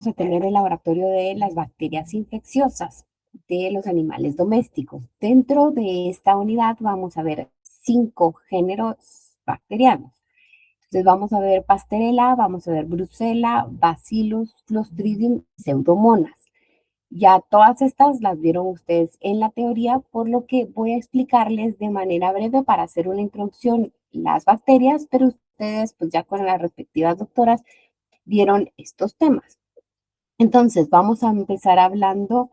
a tener el laboratorio de las bacterias infecciosas de los animales domésticos. Dentro de esta unidad vamos a ver 5 géneros bacterianos. Entonces vamos a ver Pasteurella, vamos a ver Brucella, Bacillus, Clostridium, Pseudomonas. Ya todas estas las vieron ustedes en la teoría, por lo que voy a explicarles de manera breve para hacer una introducción las bacterias, pero ustedes pues ya con las respectivas doctoras vieron estos temas. Entonces vamos a empezar hablando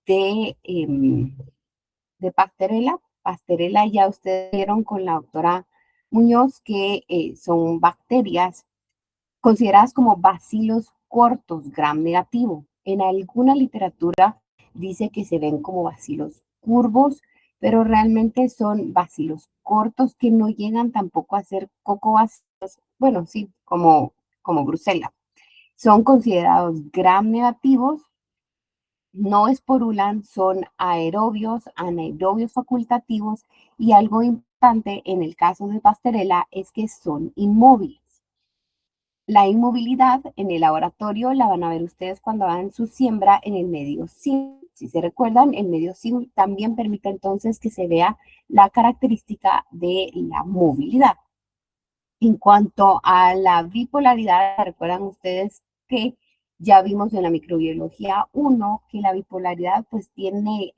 de Pasteurella. Pasteurella ya ustedes vieron con la doctora Muñoz que son bacterias consideradas como bacilos cortos, gram negativo. En alguna literatura dice que se ven como bacilos curvos, pero realmente son bacilos cortos que no llegan tampoco a ser cocobacilos, bueno, sí, como Brucella. Son considerados gram negativos, no esporulan, son aerobios, anaerobios facultativos y algo importante en el caso de Pasteurella es que son inmóviles. La inmovilidad en el laboratorio la van a ver ustedes cuando hagan su siembra en el medio SIM. Si se recuerdan, el medio SIM también permite entonces que se vea la característica de la movilidad. En cuanto a la bipolaridad, recuerdan ustedes que ya vimos en la microbiología 1 que la bipolaridad pues tiene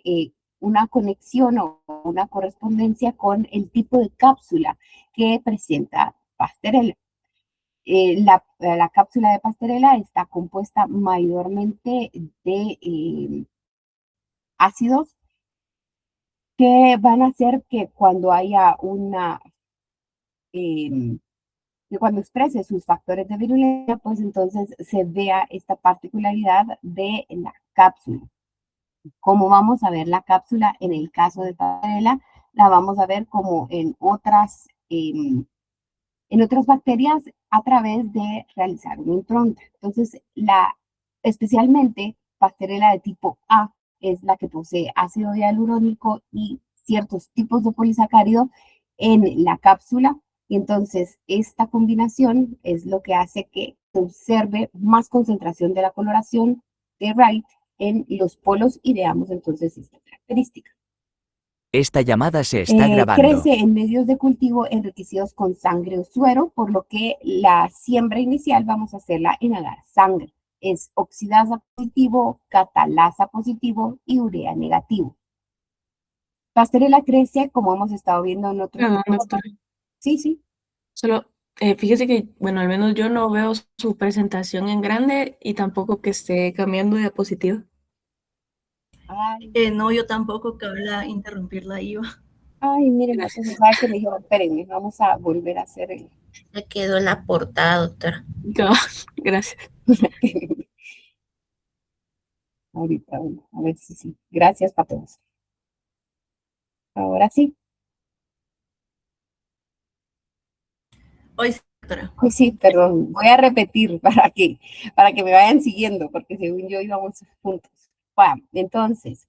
una conexión o una correspondencia con el tipo de cápsula que presenta Pasteurella. La cápsula de Pasteurella está compuesta mayormente de ácidos que van a hacer que cuando haya eh, que cuando exprese sus factores de virulencia, pues entonces se vea esta particularidad de la cápsula. Como vamos a ver la cápsula en el caso de Pasteurella, la vamos a ver como en otras bacterias a través de realizar una impronta. Entonces, especialmente Pasteurella de tipo A es la que posee ácido hialurónico y ciertos tipos de polisacárido en la cápsula. Y entonces, esta combinación es lo que hace que se observe más concentración de la coloración de Wright en los polos y veamos entonces esta característica. Esta llamada se está grabando. Crece en medios de cultivo enriquecidos con sangre o suero, por lo que la siembra inicial vamos a hacerla en agar sangre. Es oxidasa positivo, catalasa positivo y urea negativo. Pasteurella crece, como hemos estado viendo en otros. No, doctora. Sí, sí. Solo fíjese que, bueno, al menos yo no veo su presentación en grande y tampoco que esté cambiando de diapositiva. No, yo tampoco, cabe interrumpir la IVA. Ay, miren, entonces sabe que me dijeron, espérenme, vamos a volver a hacer el. Ya quedó en la portada, doctora. Gracias. Ahorita, bueno, a ver si sí. Gracias, Patos. Ahora sí. Hoy sí, doctora. Hoy sí, perdón. Voy a repetir para que me vayan siguiendo, porque según yo íbamos juntos. Bueno, entonces,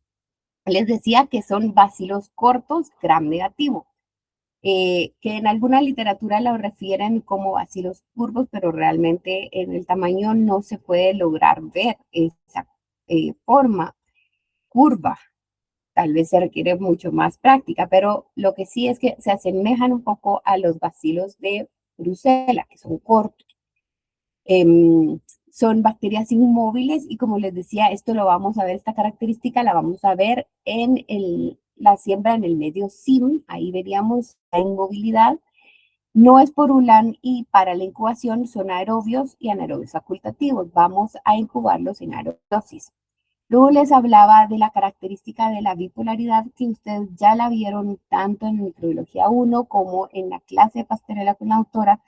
les decía que son bacilos cortos, gram negativo, que en alguna literatura lo refieren como bacilos curvos, pero realmente en el tamaño no se puede lograr ver esa forma curva. Tal vez se requiere mucho más práctica, pero lo que sí es que se asemejan un poco a los bacilos de Brucella, que son cortos. Son bacterias inmóviles y como les decía, esto lo vamos a ver, esta característica la vamos a ver en la siembra en el medio SIM, ahí veríamos la inmovilidad. No esporulan y para la incubación son aerobios y anaerobios facultativos. Vamos a incubarlos en aerobiosis. Luego les hablaba de la característica de la bipolaridad que ustedes ya la vieron tanto en microbiología 1 como en la clase de Pasteurella con la doctora,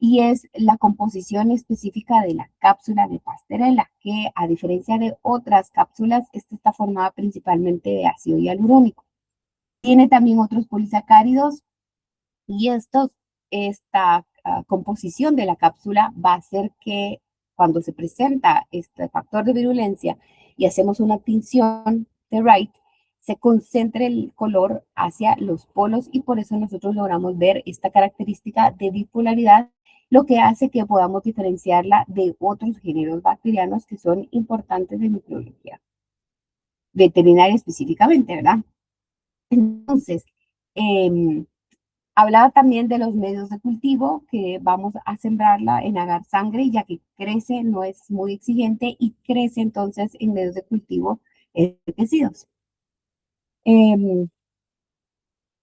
y es la composición específica de la cápsula de Pasteurella, que a diferencia de otras cápsulas, esta está formada principalmente de ácido hialurónico. Tiene también otros polisacáridos y esta composición de la cápsula va a hacer que cuando se presenta este factor de virulencia y hacemos una tinción de Wright, se concentre el color hacia los polos y por eso nosotros logramos ver esta característica de bipolaridad lo que hace que podamos diferenciarla de otros géneros bacterianos que son importantes en microbiología veterinaria específicamente, ¿verdad? Entonces, em, hablaba también de los medios de cultivo, que vamos a sembrarla en agar sangre, ya que crece, no es muy exigente y crece entonces en medios de cultivo enriquecidos.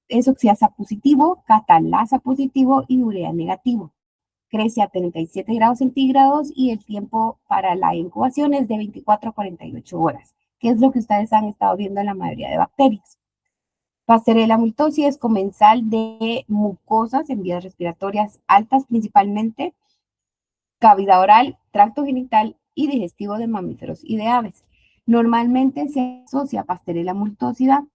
Es oxidasa positivo, catalasa positivo y urea negativo. Crece a 37 grados centígrados y el tiempo para la incubación es de 24 a 48 horas, que es lo que ustedes han estado viendo en la mayoría de bacterias. Pastorela multosi es comensal de mucosas en vías respiratorias altas, principalmente cavidad oral, tracto genital y digestivo de mamíferos y de aves. Normalmente se asocia Pastorela multosida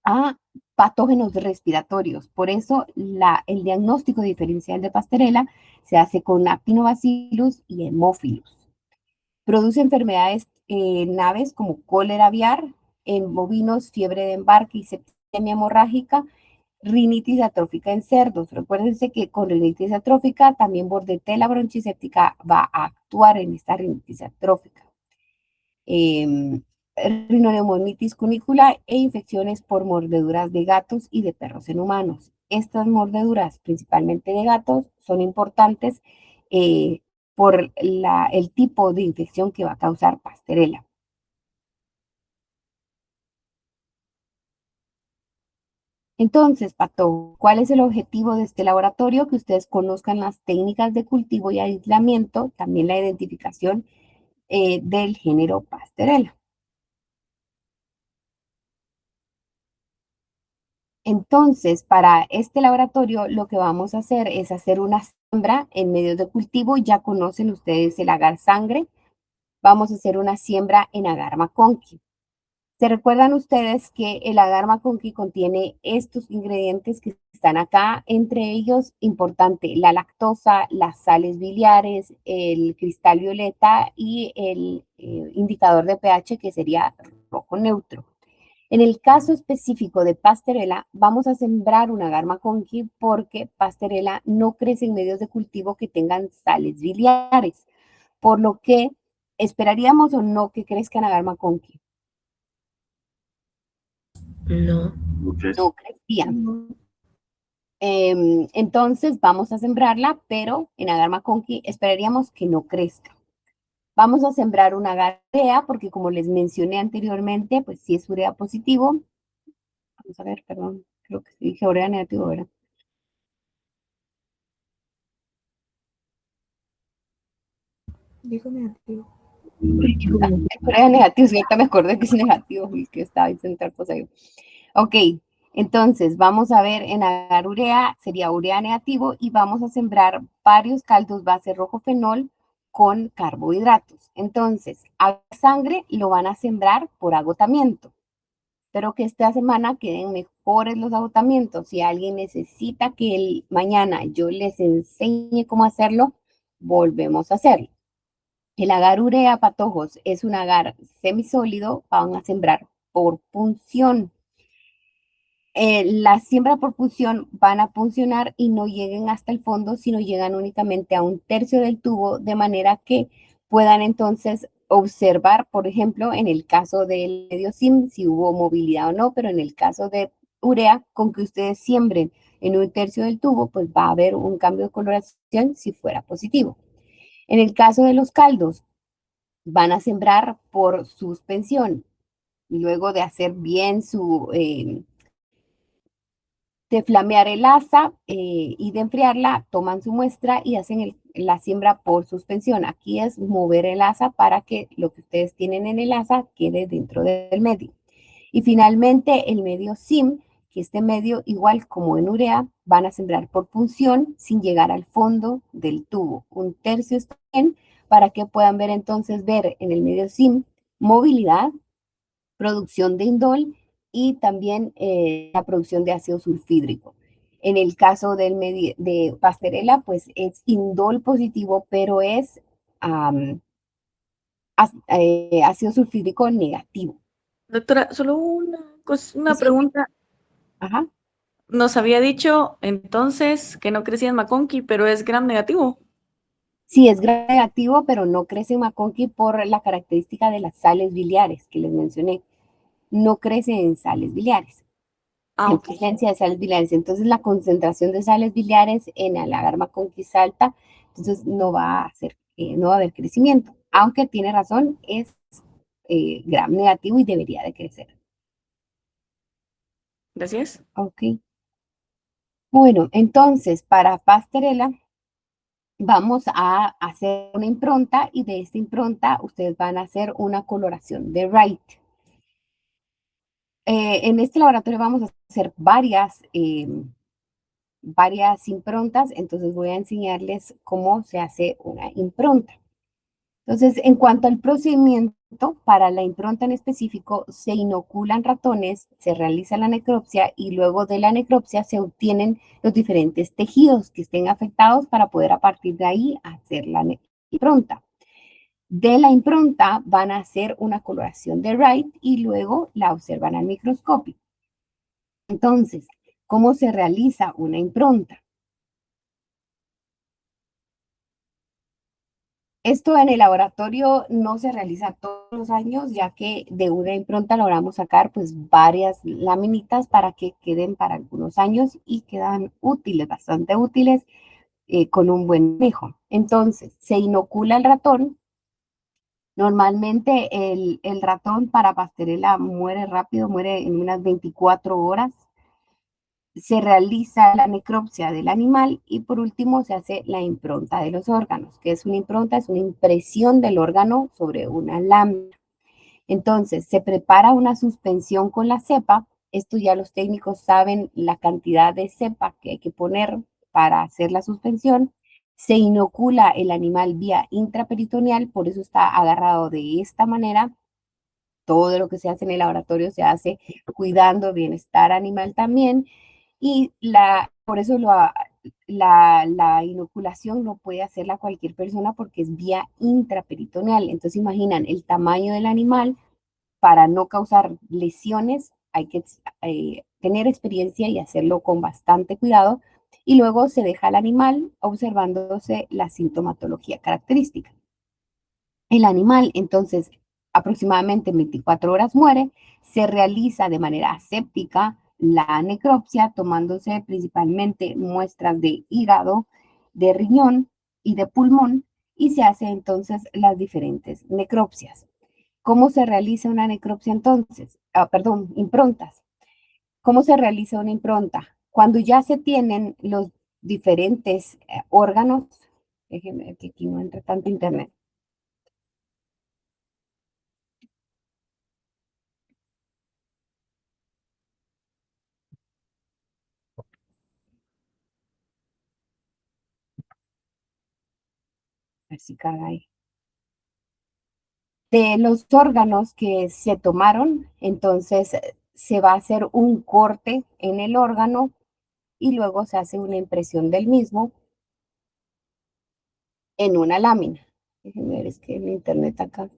a patógenos respiratorios. Por eso el diagnóstico diferencial de Pastorela se hace con Actinobacillus y Haemophilus. Produce enfermedades en aves como cólera aviar, en bovinos, fiebre de embarque y septicemia hemorrágica, rinitis atrófica en cerdos. Recuérdense que con rinitis atrófica también bordetela bronchiséptica va a actuar en esta rinitis atrófica. Rinoneumonitis cunícula e infecciones por mordeduras de gatos y de perros en humanos. Estas mordeduras, principalmente de gatos, son importantes por el tipo de infección que va a causar Pastorela. Entonces, Pato, ¿cuál es el objetivo de este laboratorio? Que ustedes conozcan las técnicas de cultivo y aislamiento, también la identificación del género Pastorela. Entonces, para este laboratorio, lo que vamos a hacer es hacer una siembra en medios de cultivo. Ya conocen ustedes el agar sangre. Vamos a hacer una siembra en agar maconqui. ¿Se recuerdan ustedes que el agar maconqui contiene estos ingredientes que están acá? Entre ellos, importante, la lactosa, las sales biliares, el cristal violeta y el indicador de pH, que sería rojo neutro. En el caso específico de Pastorela, vamos a sembrar un agar maconqui porque Pastorela no crece en medios de cultivo que tengan sales biliares, por lo que esperaríamos o no que crezca en agar maconqui. No. No crecían. Entonces vamos a sembrarla, pero en agar maconqui esperaríamos que no crezca. Vamos a sembrar una urea porque como les mencioné anteriormente, pues si es urea positivo, vamos a ver, perdón, creo que sí dije urea negativo, ¿verdad? Dijo negativo. Urea negativo, sí, ahorita me acordé que es negativo y que estaba diciendo tal cosa yo. Ok, entonces vamos a ver en agar urea, sería urea negativo y vamos a sembrar varios caldos base rojo fenol con carbohidratos. Entonces, a sangre lo van a sembrar por agotamiento. Espero que esta semana queden mejores los agotamientos. Si alguien necesita que mañana yo les enseñe cómo hacerlo, volvemos a hacerlo. El agar urea patojos es un agar semisólido, van a sembrar por punción. La siembra por punción van a puncionar y no lleguen hasta el fondo, sino llegan únicamente a un tercio del tubo, de manera que puedan entonces observar, por ejemplo, en el caso del medio SIM, si hubo movilidad o no, pero en el caso de urea, con que ustedes siembren en un tercio del tubo, pues va a haber un cambio de coloración si fuera positivo. En el caso de los caldos, van a sembrar por suspensión. Luego de hacer bien de flamear el asa y de enfriarla, toman su muestra y hacen la siembra por suspensión. Aquí es mover el asa para que lo que ustedes tienen en el asa quede dentro del medio. Y finalmente el medio SIM, que este medio, igual como en urea, van a sembrar por punción sin llegar al fondo del tubo. Un tercio está bien para que puedan ver entonces, ver en el medio SIM movilidad, producción de indol y también la producción de ácido sulfídrico. En el caso de Pastorela, pues es indol positivo, pero es ácido sulfídrico negativo. Doctora, solo una Sí. pregunta. Ajá. Nos había dicho entonces que no crecía en McConkey, pero es gram negativo. Sí, es gram negativo, pero no crece en McConkey por la característica de las sales biliares que les mencioné. No crece en sales biliares, Ah, en ok. presencia de sales biliares. Entonces, la concentración de sales biliares en el agar McConkey es alta, entonces no va a hacer, no va a haber crecimiento. Aunque tiene razón, es gram negativo y debería de crecer. Gracias. Ok. Bueno, entonces, para pastorela vamos a hacer una impronta y de esta impronta ustedes van a hacer una coloración de Wright. En este laboratorio vamos a hacer varias improntas, entonces voy a enseñarles cómo se hace una impronta. Entonces, en cuanto al procedimiento, para la impronta en específico, se inoculan ratones, se realiza la necropsia y luego de la necropsia se obtienen los diferentes tejidos que estén afectados para poder a partir de ahí hacer la impronta. De la impronta van a hacer una coloración de Wright y luego la observan al microscopio. Entonces, ¿cómo se realiza una impronta? Esto en el laboratorio no se realiza todos los años, ya que de una impronta logramos sacar pues varias laminitas para que queden para algunos años y quedan útiles, bastante útiles, con un buen manejo. Entonces, se inocula el ratón. Normalmente el ratón para pastorela muere rápido, muere en unas 24 horas. Se realiza la necropsia del animal y por último se hace la impronta de los órganos, que es una impronta, es una impresión del órgano sobre una lámina. Entonces, se prepara una suspensión con la cepa. Esto ya los técnicos saben la cantidad de cepa que hay que poner para hacer la suspensión. Se inocula el animal vía intraperitoneal, por eso está agarrado de esta manera. Todo lo que se hace en el laboratorio se hace cuidando el bienestar animal también. Y por eso la inoculación no puede hacerla cualquier persona porque es vía intraperitoneal. Entonces, imaginan el tamaño del animal para no causar lesiones, hay que tener experiencia y hacerlo con bastante cuidado. Y luego se deja al animal observándose la sintomatología característica. El animal, entonces, aproximadamente 24 horas muere, se realiza de manera aséptica la necropsia, tomándose principalmente muestras de hígado, de riñón y de pulmón, y se hace entonces las diferentes necropsias. ¿Cómo se realiza una necropsia entonces? Perdón, improntas. ¿Cómo se realiza una impronta? Cuando ya se tienen los diferentes órganos, déjenme ver que aquí no entra tanto internet. A ver si carga ahí. De los órganos que se tomaron, entonces se va a hacer un corte en el órgano y luego se hace una impresión del mismo en una lámina. Déjenme ver, es que en internet acá.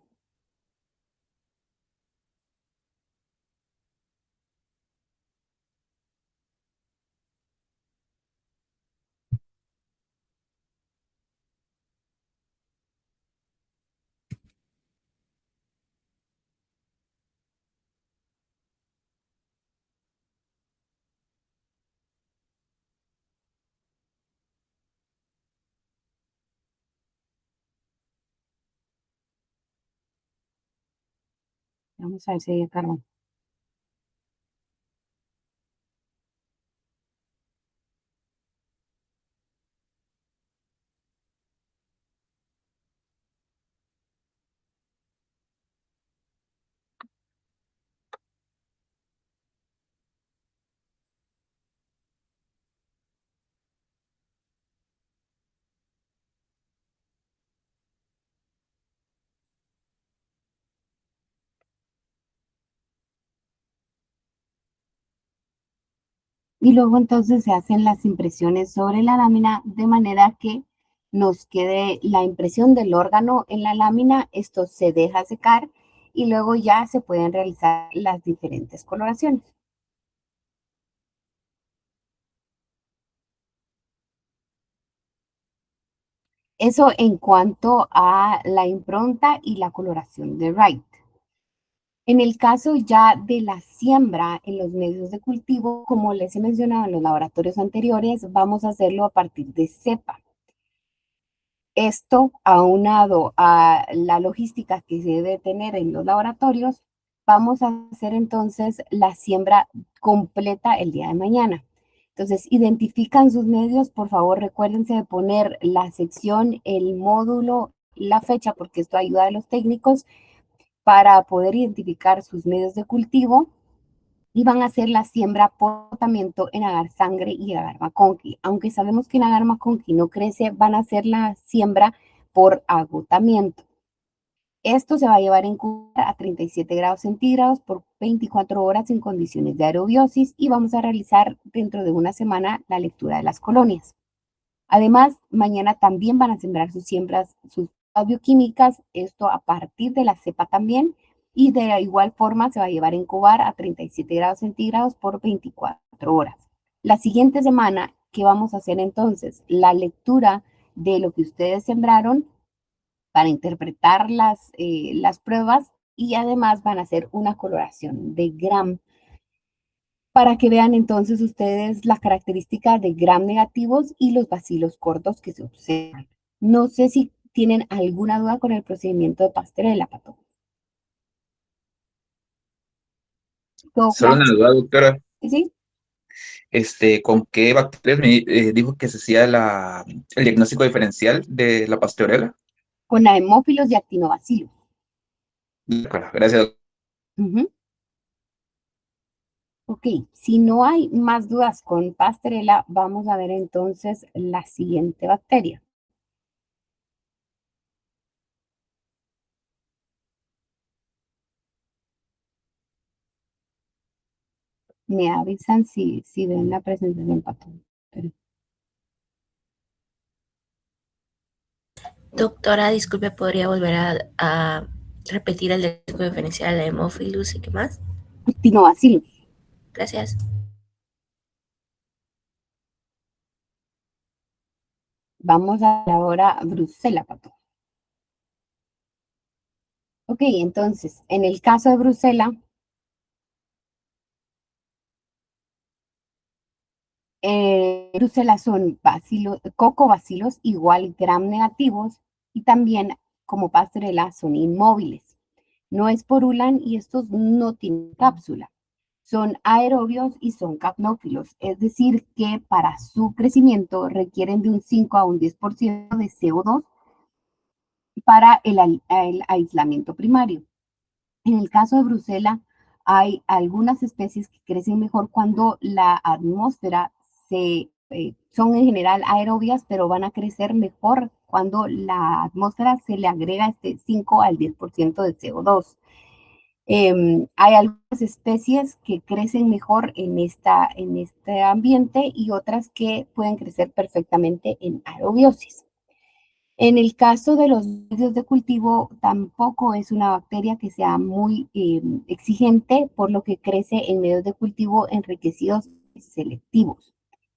Vamos a ver si ya carga. Y luego entonces se hacen las impresiones sobre la lámina de manera que nos quede la impresión del órgano en la lámina. Esto se deja secar y luego ya se pueden realizar las diferentes coloraciones. Eso en cuanto a la impronta y la coloración de Wright. En el caso ya de la siembra en los medios de cultivo, como les he mencionado en los laboratorios anteriores, vamos a hacerlo a partir de cepa. Esto, aunado a la logística que se debe tener en los laboratorios, vamos a hacer entonces la siembra completa el día de mañana. Entonces, identifican sus medios, por favor, recuérdense de poner la sección, el módulo, la fecha, porque esto ayuda a los técnicos para poder identificar sus medios de cultivo y van a hacer la siembra por tratamiento en agar sangre y agar maconqui. Aunque sabemos que en agar maconqui no crece, van a hacer la siembra por agotamiento. Esto se va a llevar en cuba a 37 grados centígrados por 24 horas en condiciones de aerobiosis y vamos a realizar dentro de una semana la lectura de las colonias. Además, mañana también van a sembrar sus siembras, sus bioquímicas, esto a partir de la cepa también, y de igual forma se va a llevar a incubar a 37 grados centígrados por 24 horas. La siguiente semana, ¿qué vamos a hacer entonces? La lectura de lo que ustedes sembraron para interpretar las pruebas y además van a hacer una coloración de Gram para que vean entonces ustedes la característica de gram negativos y los bacilos cortos que se observan. No sé si tienen alguna duda con el procedimiento de Pastorela, Pato. ¿Todo Solo una claro? duda, doctora. ¿Sí? ¿Con qué bacterias me dijo que se hacía el diagnóstico diferencial de la pastorela? Con la hemófilos y actinobacilos. De acuerdo, gracias, doctora. Ujú. Ok, si no hay más dudas con Pastorela, vamos a ver entonces la siguiente bacteria. Me avisan si ven la presentación, Pato. Pero- Doctora, disculpe, ¿podría volver a repetir el diagnóstico diferencial de Haemophilus y qué más? Actinobacilos. Gracias. Vamos a ver ahora Brucela, Pato. Ok, entonces, en el caso de Brucela, Brucela son cocobacilos igual gram negativos y también como pastorela son inmóviles. No esporulan y estos no tienen cápsula. Son aerobios y son capnófilos, es decir, que para su crecimiento requieren de un 5 a un 10% de CO2 para el aislamiento primario. En el caso de Brucela, hay algunas especies que crecen mejor cuando la atmósfera son en general aerobias, pero van a crecer mejor cuando la atmósfera se le agrega este 5 al 10% de CO2. Hay algunas especies que crecen mejor en este ambiente y otras que pueden crecer perfectamente en aerobiosis. En el caso de los medios de cultivo, tampoco es una bacteria que sea muy exigente, por lo que crece en medios de cultivo enriquecidos selectivos.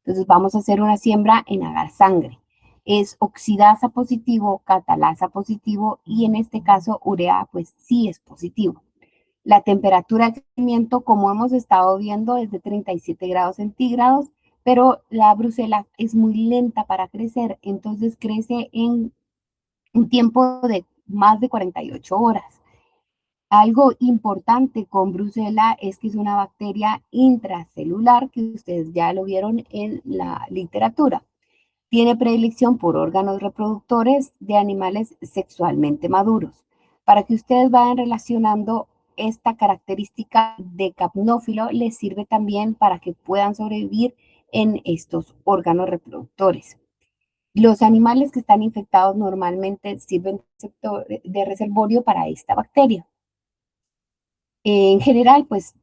Entonces vamos a hacer una siembra en agar sangre. Es oxidasa positivo, catalasa positivo y en este caso urea pues sí es positivo. La temperatura de crecimiento, como hemos estado viendo, es de 37 grados centígrados, pero la brucela es muy lenta para crecer, entonces crece en un tiempo de más de 48 horas. Algo importante con brucela es que es una bacteria intracelular, que ustedes ya lo vieron en la literatura. Tiene predilección por órganos reproductores de animales sexualmente maduros. Para que ustedes vayan relacionando esta característica de capnófilo, les sirve también para que puedan sobrevivir en estos órganos reproductores. Los animales que están infectados normalmente sirven de reservorio para esta bacteria. En general, pues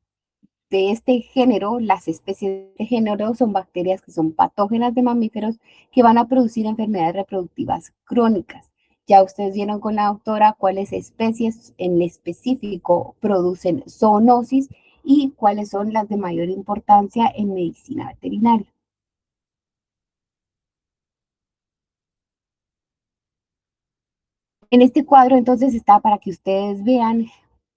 de este género, las especies de género son bacterias que son patógenas de mamíferos que van a producir enfermedades reproductivas crónicas. Ya ustedes vieron con la doctora cuáles especies en específico producen zoonosis y cuáles son las de mayor importancia en medicina veterinaria. En este cuadro entonces está para que ustedes vean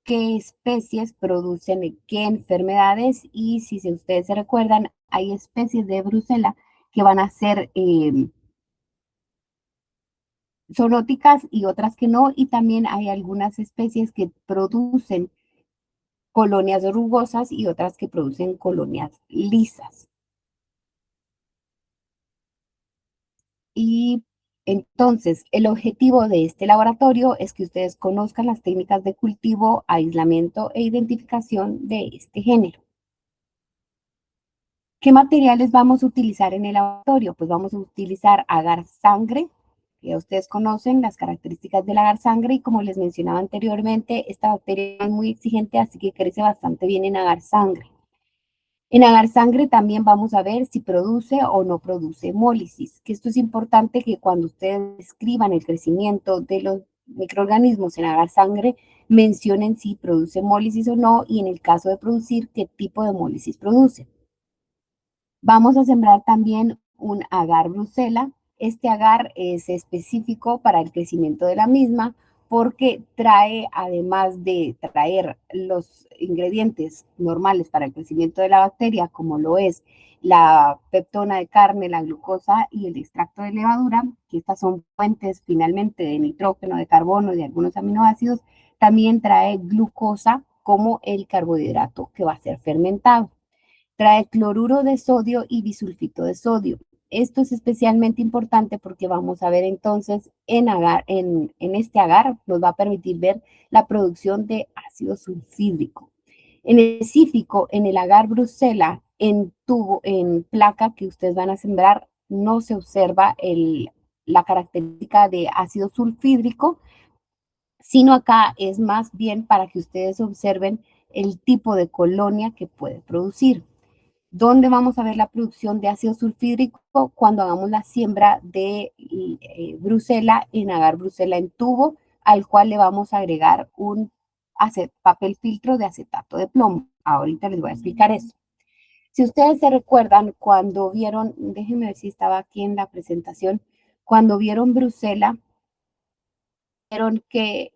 qué especies producen qué enfermedades y si ustedes se recuerdan, hay especies de Brucela que van a ser zoonóticas y otras que no, y también hay algunas especies que producen colonias rugosas y otras que producen colonias lisas. Y entonces, el objetivo de este laboratorio es que ustedes conozcan las técnicas de cultivo, aislamiento e identificación de este género. ¿Qué materiales vamos a utilizar en el laboratorio? Pues vamos a utilizar agar sangre, que ya ustedes conocen las características del agar sangre, y como les mencionaba anteriormente, esta bacteria es muy exigente, así que crece bastante bien en agar sangre. En agar sangre también vamos a ver si produce o no produce hemólisis, que esto es importante que cuando ustedes escriban el crecimiento de los microorganismos en agar sangre, mencionen si produce hemólisis o no, y en el caso de producir, qué tipo de hemólisis produce. Vamos a sembrar también un agar Brucela. Este agar es específico para el crecimiento de la misma porque trae, además de traer los ingredientes normales para el crecimiento de la bacteria, como lo es la peptona de carne, la glucosa y el extracto de levadura, que estas son fuentes finalmente de nitrógeno, de carbono y de algunos aminoácidos, también trae glucosa como el carbohidrato que va a ser fermentado. Trae cloruro de sodio y bisulfito de sodio. Esto es especialmente importante porque vamos a ver entonces en este agar, nos va a permitir ver la producción de ácido sulfídrico. En específico, en el agar Brucela, en placa que ustedes van a sembrar, no se observa la característica de ácido sulfídrico, sino acá es más bien para que ustedes observen el tipo de colonia que puede producir. ¿Dónde vamos a ver la producción de ácido sulfídrico? Cuando hagamos la siembra de Brucela en agar Brucela en tubo, al cual le vamos a agregar un papel filtro de acetato de plomo. Ahorita les voy a explicar eso. Si ustedes se recuerdan, cuando vieron, déjenme ver si estaba aquí en la presentación, cuando vieron Brucela, vieron que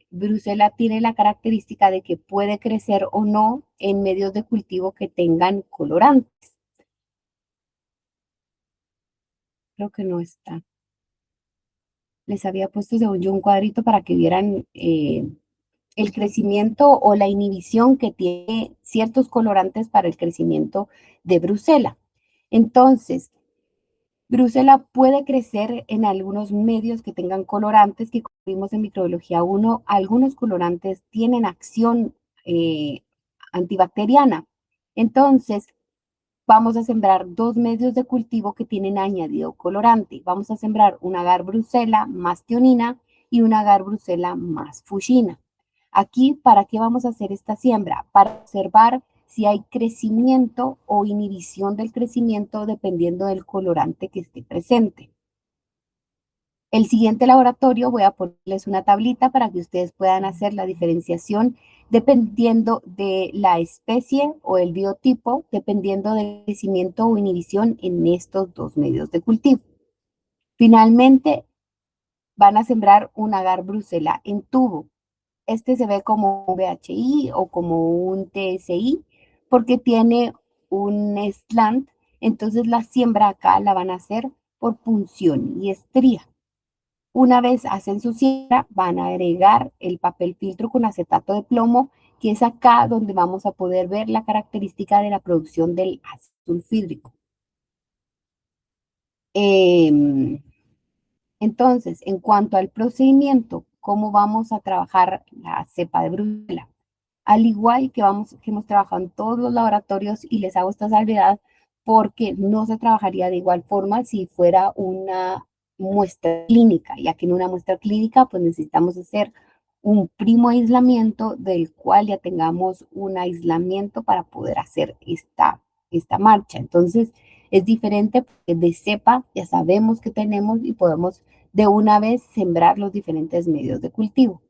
Brucela tiene la característica de que puede crecer o no en medios de cultivo que tengan colorantes. Creo que no está. Les había puesto, según yo, un cuadrito para que vieran el crecimiento o la inhibición que tiene ciertos colorantes para el crecimiento de Brucela. Entonces, Brucela puede crecer en algunos medios que tengan colorantes, que como vimos en microbiología 1, algunos colorantes tienen acción antibacteriana. Entonces, vamos a sembrar dos medios de cultivo que tienen añadido colorante. Vamos a sembrar un agar Brucela más tionina y un agar Brucela más fuchina. Aquí, ¿para qué vamos a hacer esta siembra? Para observar si hay crecimiento o inhibición del crecimiento dependiendo del colorante que esté presente. El siguiente laboratorio voy a ponerles una tablita para que ustedes puedan hacer la diferenciación dependiendo de la especie o el biotipo, dependiendo del crecimiento o inhibición en estos dos medios de cultivo. Finalmente, van a sembrar un agar Brucela en tubo. Este se ve como un BHI o como un TSI porque tiene un slant, entonces la siembra acá la van a hacer por punción y estría. Una vez hacen su siembra, van a agregar el papel filtro con acetato de plomo, que es acá donde vamos a poder ver la característica de la producción del ácido sulfídrico. Entonces, en cuanto al procedimiento, ¿cómo vamos a trabajar la cepa de Brucela? Al igual que hemos trabajado en todos los laboratorios, y les hago esta salvedad porque no se trabajaría de igual forma si fuera una muestra clínica, ya que en una muestra clínica pues necesitamos hacer un primo aislamiento del cual ya tengamos un aislamiento para poder hacer esta marcha. Entonces es diferente porque de cepa ya sabemos que tenemos y podemos de una vez sembrar los diferentes medios de cultivo.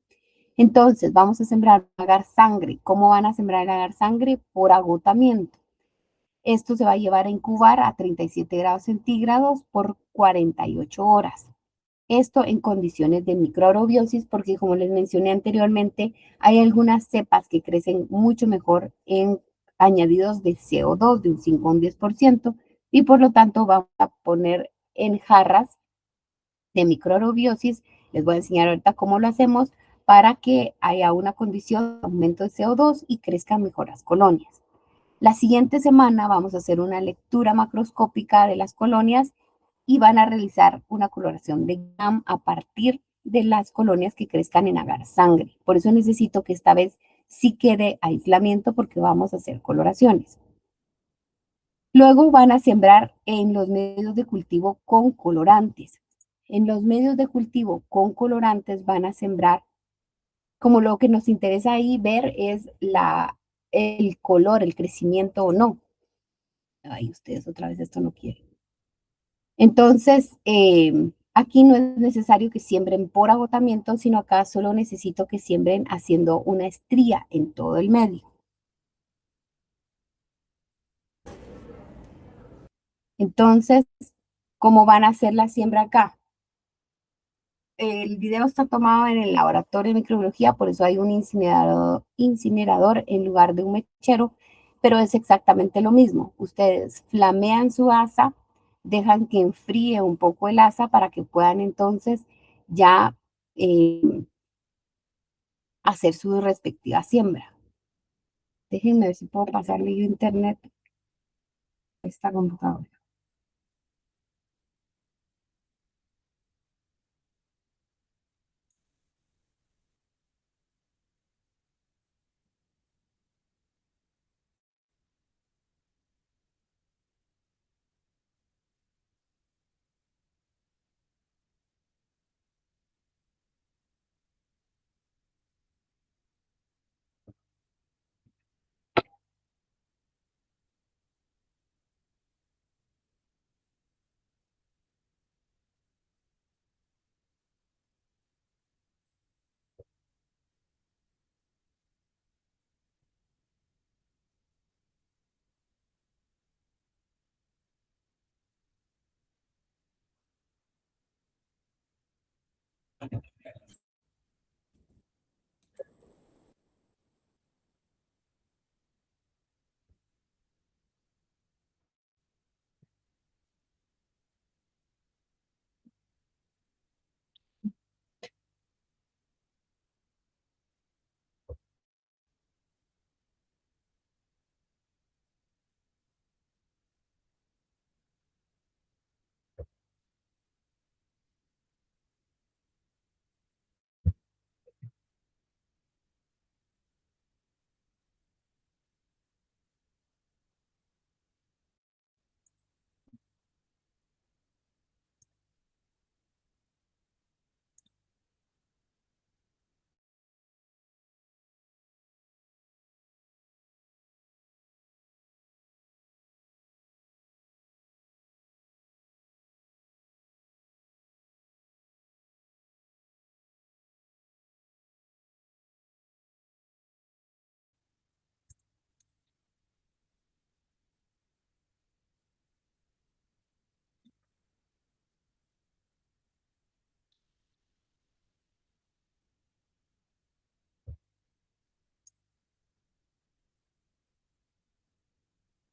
Entonces, vamos a sembrar agar sangre. ¿Cómo van a sembrar el agar sangre? Por agotamiento. Esto se va a llevar a incubar a 37 grados centígrados por 48 horas. Esto en condiciones de microaerobiosis, porque como les mencioné anteriormente, hay algunas cepas que crecen mucho mejor en añadidos de CO2 de un 5 a un 10%, y por lo tanto vamos a poner en jarras de microaerobiosis. Les voy a enseñar ahorita cómo lo hacemos para que haya una condición de aumento de CO2 y crezcan mejor las colonias. La siguiente semana vamos a hacer una lectura macroscópica de las colonias y van a realizar una coloración de GAM a partir de las colonias que crezcan en agar sangre. Por eso necesito que esta vez sí quede aislamiento porque vamos a hacer coloraciones. Luego van a sembrar en los medios de cultivo con colorantes. En los medios de cultivo con colorantes van a sembrar, como lo que nos interesa ahí ver es el color, el crecimiento o no. Ay, ustedes otra vez esto no quieren. Entonces, aquí no es necesario que siembren por agotamiento, sino acá solo necesito que siembren haciendo una estría en todo el medio. Entonces, ¿cómo van a hacer la siembra acá? El video está tomado en el laboratorio de microbiología, por eso hay un incinerador en lugar de un mechero, pero es exactamente lo mismo. Ustedes flamean su asa, dejan que enfríe un poco el asa para que puedan entonces ya eh, hacer su respectiva siembra. Déjenme ver si puedo pasarle yo internet a esta computadora.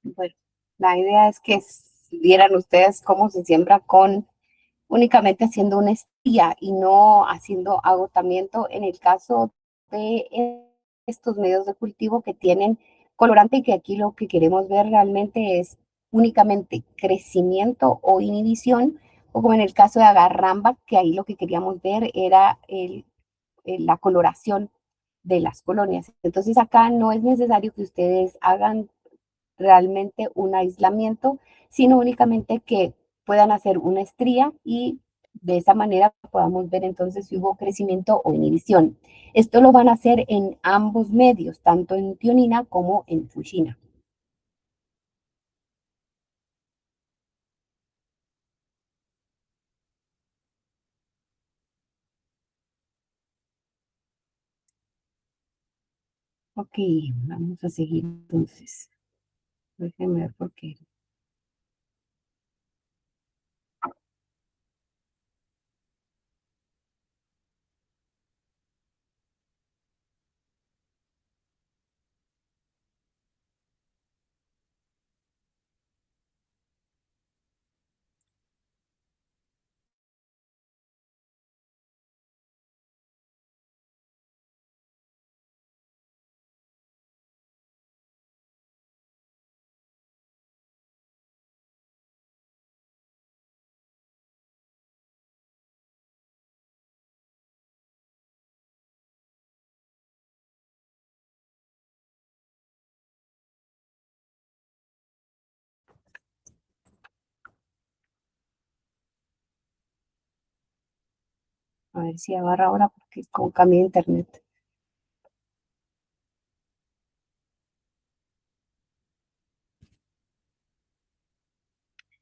Bueno, la idea es que vieran ustedes cómo se siembra con únicamente haciendo una estía y no haciendo agotamiento en el caso de estos medios de cultivo que tienen colorante y que aquí lo que queremos ver realmente es únicamente crecimiento o inhibición, o como en el caso de agarramba, que ahí lo que queríamos ver era la coloración de las colonias. Entonces acá no es necesario que ustedes hagan realmente un aislamiento, sino únicamente que puedan hacer una estría y de esa manera podamos ver entonces si hubo crecimiento o inhibición. Esto lo van a hacer en ambos medios, tanto en tionina como en fuchina. Ok, vamos a seguir entonces. Déjenme ver por qué. A ver si agarra ahora porque con cambio de internet.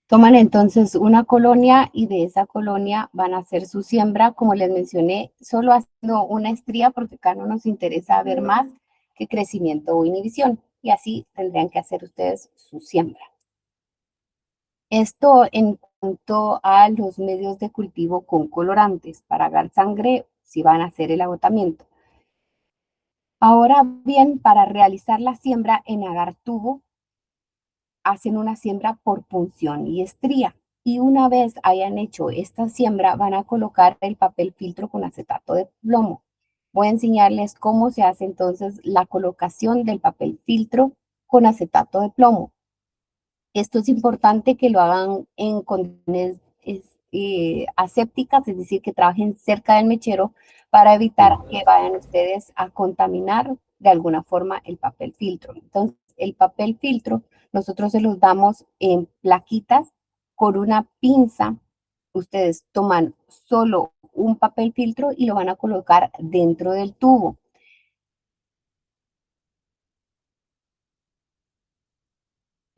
Toman entonces una colonia y de esa colonia van a hacer su siembra, como les mencioné, solo haciendo una estría porque acá no nos interesa ver más que crecimiento o inhibición. Y así tendrían que hacer ustedes su siembra. Esto en cuanto a los medios de cultivo con colorantes para agar sangre si van a hacer el agotamiento. Ahora bien, para realizar la siembra en agar tubo, hacen una siembra por punción y estría. Y una vez hayan hecho esta siembra, van a colocar el papel filtro con acetato de plomo. Voy a enseñarles cómo se hace entonces la colocación del papel filtro con acetato de plomo. Esto es importante que lo hagan en condiciones asépticas, es decir, que trabajen cerca del mechero para evitar que vayan ustedes a contaminar de alguna forma el papel filtro. Entonces, el papel filtro nosotros se los damos en plaquitas con una pinza. Ustedes toman solo un papel filtro y lo van a colocar dentro del tubo.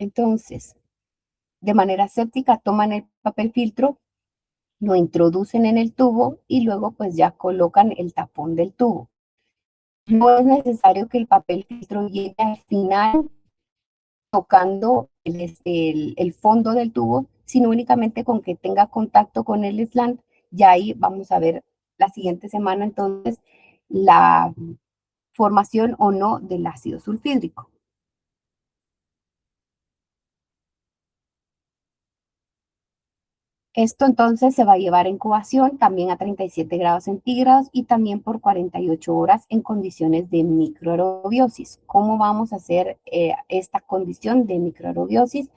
Entonces, de manera séptica, toman el papel filtro, lo introducen en el tubo y luego pues ya colocan el tapón del tubo. No es necesario que el papel filtro llegue al final tocando el fondo del tubo, sino únicamente con que tenga contacto con el slant. Ya ahí vamos a ver la siguiente semana entonces la formación o no del ácido sulfídrico. Esto entonces se va a llevar en incubación también a 37 grados centígrados y también por 48 horas en condiciones de microaerobiosis. ¿Cómo vamos a hacer esta condición de microaerobiosis?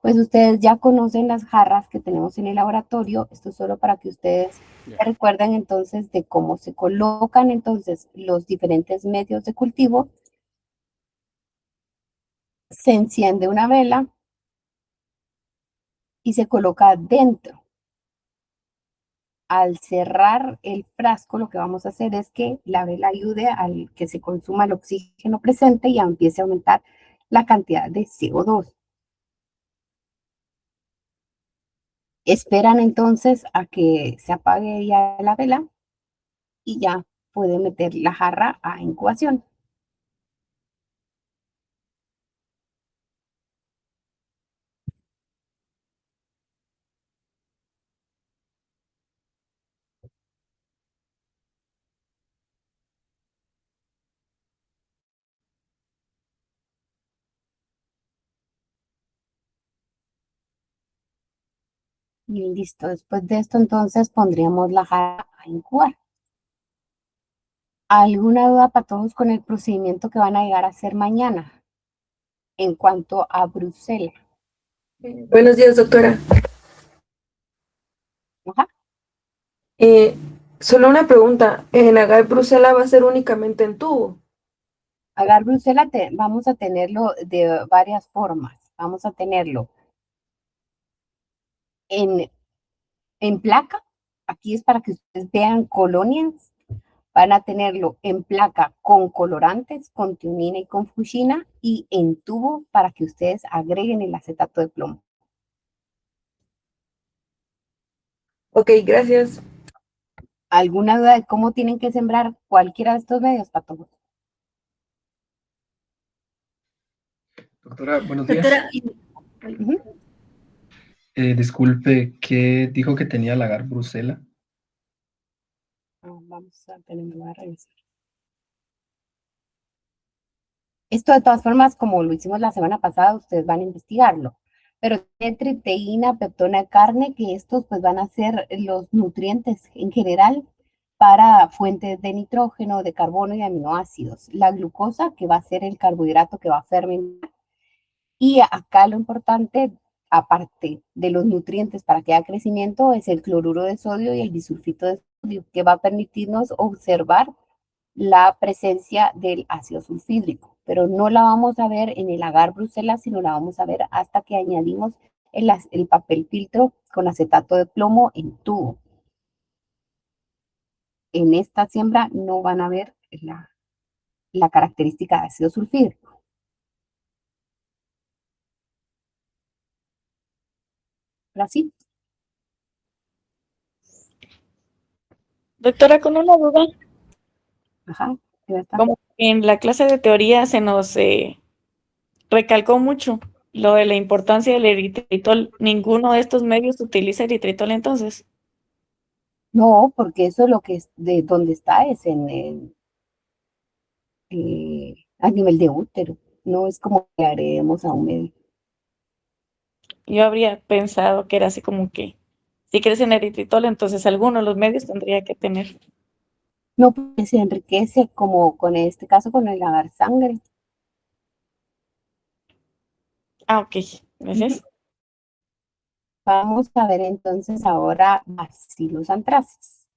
Pues ustedes ya conocen las jarras que tenemos en el laboratorio. Esto es solo para que ustedes se recuerden entonces de cómo se colocan entonces los diferentes medios de cultivo. Se enciende una vela y se coloca dentro. Al cerrar el frasco, lo que vamos a hacer es que la vela ayude al que se consuma el oxígeno presente y empiece a aumentar la cantidad de CO2. Esperan entonces a que se apague ya la vela y ya pueden meter la jarra a incubación. Y listo, después de esto entonces pondríamos la jarra a incubar. ¿Alguna duda para todos con el procedimiento que van a llegar a hacer mañana en cuanto a Bruselas? Buenos días, doctora. Ajá. Solo una pregunta. ¿En agar Bruselas va a ser únicamente en tubo? Agar Bruselas vamos a tenerlo de varias formas. Vamos a tenerlo en placa. Aquí es para que ustedes vean colonias. Van a tenerlo en placa con colorantes, con tiumina y con fuchina, y en tubo para que ustedes agreguen el acetato de plomo. Ok, gracias. ¿Alguna duda de cómo tienen que sembrar cualquiera de estos medios, Pato? Doctora, buenos días. Doctora, Disculpe, ¿qué dijo que tenía lagar Bruselas? Vamos a tenerlo a revisar. Esto de todas formas, como lo hicimos la semana pasada, ustedes van a investigarlo. Pero tiene tripteína, peptona de carne, que estos pues van a ser los nutrientes en general para fuentes de nitrógeno, de carbono y de aminoácidos. La glucosa, que va a ser el carbohidrato que va a fermentar. Y acá lo importante, aparte de los nutrientes para que haya crecimiento, es el cloruro de sodio y el bisulfito de sodio, que va a permitirnos observar la presencia del ácido sulfídrico, pero no la vamos a ver en el agar Bruselas, sino la vamos a ver hasta que añadimos el papel filtro con acetato de plomo en tubo. en esta siembra no van a ver la característica de ácido sulfídrico. Ahora sí. Doctora, con una duda, Ajá, ya está. como en la clase de teoría se nos recalcó mucho lo de la importancia del eritritol. ¿Ninguno de estos medios utiliza eritritol entonces? No, porque eso lo que es de donde está es a nivel de útero. No es como que agreguemos a un medio. Yo habría pensado que era así como que si crece en eritritol, entonces alguno de los medios tendría que tener. No, porque se enriquece como con este caso con el agar sangre. Ah, ok, gracias. Vamos a ver entonces ahora Bacillus anthracis.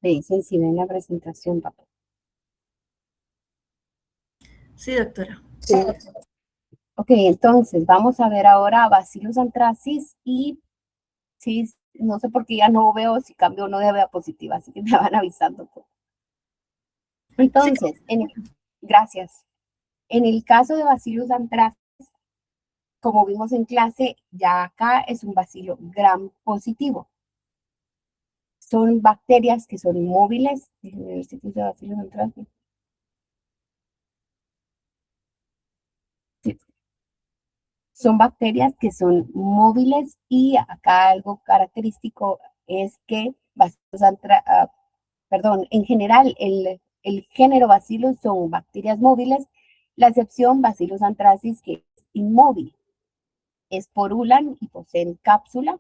Me dicen si ven la presentación, papá. Sí, doctora. Sí. Ok, entonces vamos a ver ahora Bacillus anthracis y sí, no sé por qué ya no veo si cambio o no de diapositiva, así que me van avisando. Entonces, gracias. En el caso de Bacillus anthracis, como vimos en clase, ya acá es un bacilo gram positivo. Son bacterias que son móviles. Déjenme ver si puse Bacillus anthracis. Sí. Son bacterias que son móviles y acá algo característico es que en general el género Bacillus son bacterias móviles, la excepción Bacillus anthracis que es inmóvil. Esporulan y poseen cápsula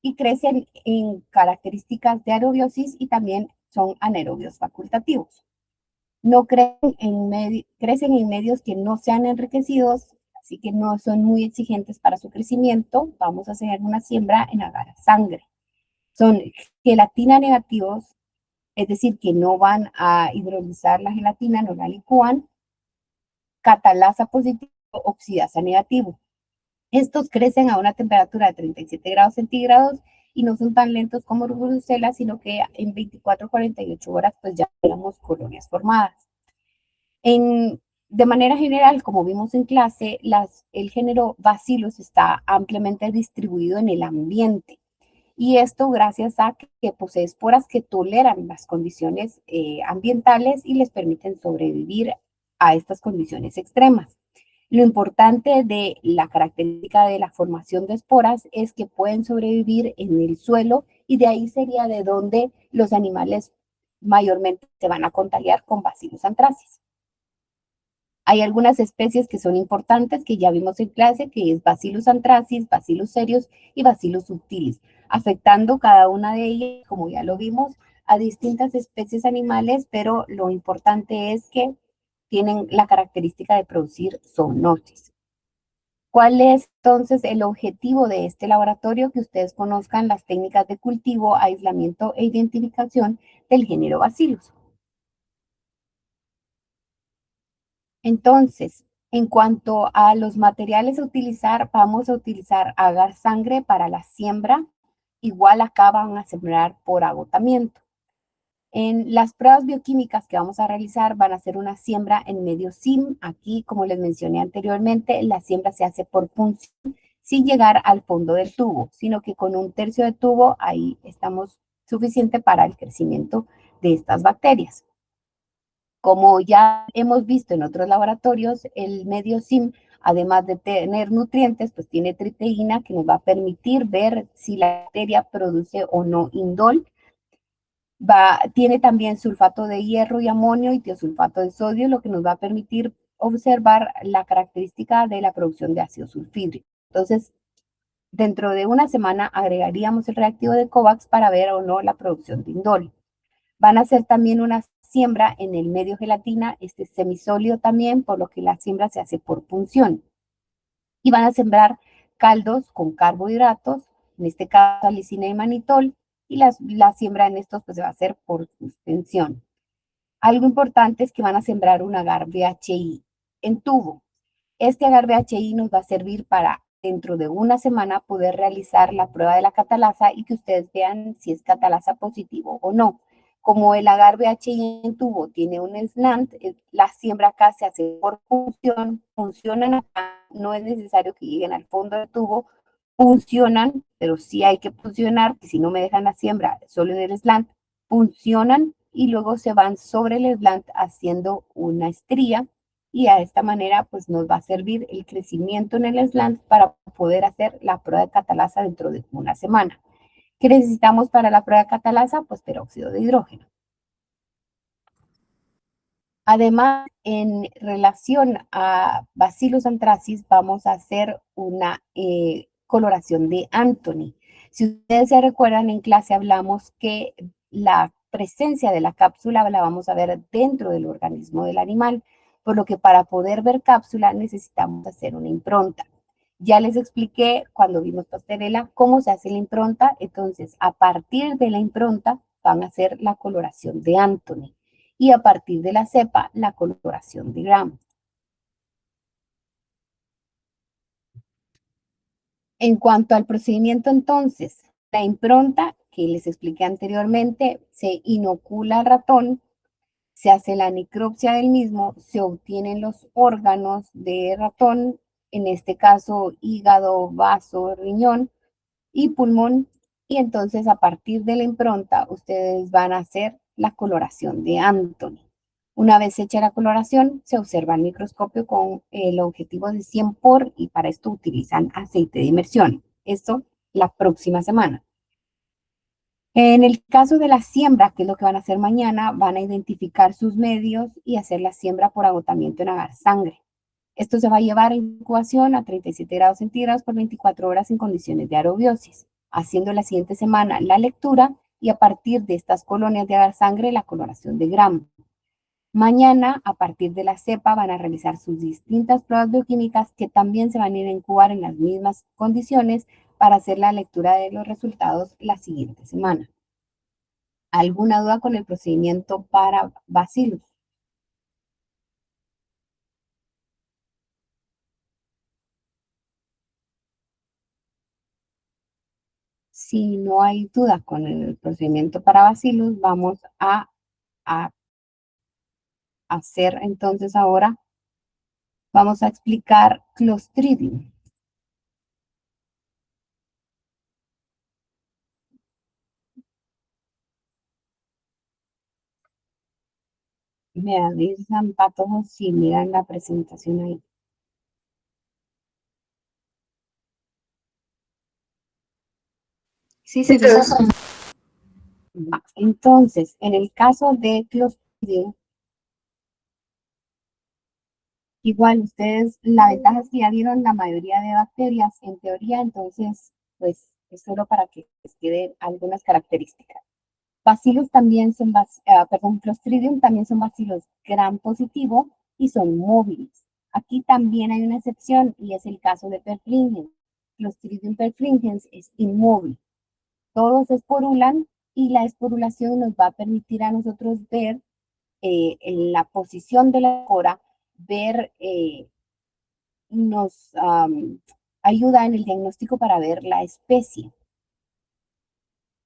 y crecen en características de aerobiosis y también son anaerobios facultativos. No crecen en medios que no sean enriquecidos, así que no son muy exigentes para su crecimiento. Vamos a hacer una siembra en agar sangre. Son gelatina negativos, es decir, que no van a hidrolizar la gelatina, no la licúan. Catalasa positivo, oxidasa negativo. Estos crecen a una temperatura de 37 grados centígrados y no son tan lentos como Bruselas, sino que en 24 48 horas pues ya tenemos colonias formadas. De manera general, como vimos en clase, el género Bacillus está ampliamente distribuido en el ambiente. Y esto gracias a que posee esporas que toleran las condiciones ambientales y les permiten sobrevivir a estas condiciones extremas. Lo importante de la característica de la formación de esporas es que pueden sobrevivir en el suelo y de ahí sería de donde los animales mayormente se van a contagiar con Bacillus anthracis. Hay algunas especies que son importantes que ya vimos en clase, que es Bacillus anthracis, Bacillus cereus y Bacillus subtilis, afectando cada una de ellas, como ya lo vimos, a distintas especies animales, pero lo importante es que tienen la característica de producir zoonosis. ¿Cuál es entonces el objetivo de este laboratorio? Que ustedes conozcan las técnicas de cultivo, aislamiento e identificación del género Bacillus. Entonces, en cuanto a los materiales a utilizar, vamos a utilizar agar sangre para la siembra. Igual acá van a sembrar por agotamiento. En las pruebas bioquímicas que vamos a realizar van a ser una siembra en medio SIM. Aquí, como les mencioné anteriormente, la siembra se hace por punción sin llegar al fondo del tubo, sino que con 1/3 de tubo ahí estamos suficiente para el crecimiento de estas bacterias. Como ya hemos visto en otros laboratorios, el medio SIM, además de tener nutrientes, pues tiene triteína que nos va a permitir ver si la bacteria produce o no indol. Tiene también sulfato de hierro y amonio y tiosulfato de sodio, lo que nos va a permitir observar la característica de la producción de ácido sulfídrico. Entonces, dentro de una semana agregaríamos el reactivo de COVAX para ver o no la producción de indol. Van a hacer también una siembra en el medio gelatina, este semisólido también, por lo que la siembra se hace por punción. Y van a sembrar caldos con carbohidratos, en este caso salicina y manitol, y la siembra en estos pues se va a hacer por suspensión. Algo importante es que van a sembrar un agar BHI en tubo. Este agar BHI nos va a servir para dentro de una semana poder realizar la prueba de la catalasa y que ustedes vean si es catalasa positivo o no. Como el agar BHI en tubo tiene un slant, la siembra acá se hace por función, funcionan acá, no es necesario que lleguen al fondo del tubo, funcionan, pero sí hay que funcionar, si no me dejan la siembra solo en el slant, funcionan y luego se van sobre el slant haciendo una estría y a esta manera pues nos va a servir el crecimiento en el slant para poder hacer la prueba de catalasa dentro de una semana. ¿Qué necesitamos para la prueba de catalasa? Pues peróxido de hidrógeno. Además, en relación a Bacillus anthracis, vamos a hacer una coloración de Anthony. Si ustedes se recuerdan, en clase hablamos que la presencia de la cápsula la vamos a ver dentro del organismo del animal, por lo que para poder ver cápsula necesitamos hacer una impronta. Ya les expliqué cuando vimos pastorela cómo se hace la impronta, entonces a partir de la impronta van a hacer la coloración de Anthony y a partir de la cepa la coloración de Gram. En cuanto al procedimiento entonces, la impronta que les expliqué anteriormente, se inocula al ratón, se hace la necropsia del mismo, se obtienen los órganos de ratón, en este caso hígado, vaso, riñón y pulmón, y entonces a partir de la impronta ustedes van a hacer la coloración de Anthony. Una vez hecha la coloración, se observa al microscopio con el objetivo de 100 por y para esto utilizan aceite de inmersión. Esto la próxima semana. En el caso de la siembra, que es lo que van a hacer mañana, van a identificar sus medios y hacer la siembra por agotamiento en agar sangre. Esto se va a llevar en incubación a 37 grados centígrados por 24 horas en condiciones de aerobiosis, haciendo la siguiente semana la lectura y a partir de estas colonias de agar sangre la coloración de Gram. Mañana, a partir de la cepa, van a realizar sus distintas pruebas bioquímicas que también se van a ir a incubar en las mismas condiciones para hacer la lectura de los resultados la siguiente semana. ¿Alguna duda con el procedimiento para Bacillus? Si no hay duda con el procedimiento para Bacillus, vamos a hacer entonces ahora, vamos a explicar Clostridium. Me avisan, Patojo, si miran la presentación ahí. Sí, sí, pero Entonces, en el caso de Clostridium, igual ustedes, la ventaja es que ya vieron la mayoría de bacterias en teoría, entonces, pues, es solo para que les queden algunas características. Bacillus también son, Clostridium también son bacilos gram positivo y son móviles. Aquí también hay una excepción y es el caso de perfringens. Clostridium perfringens es inmóvil. Todos esporulan y la esporulación nos va a permitir a nosotros ver en la posición de la espora, ver, nos ayuda en el diagnóstico para ver la especie.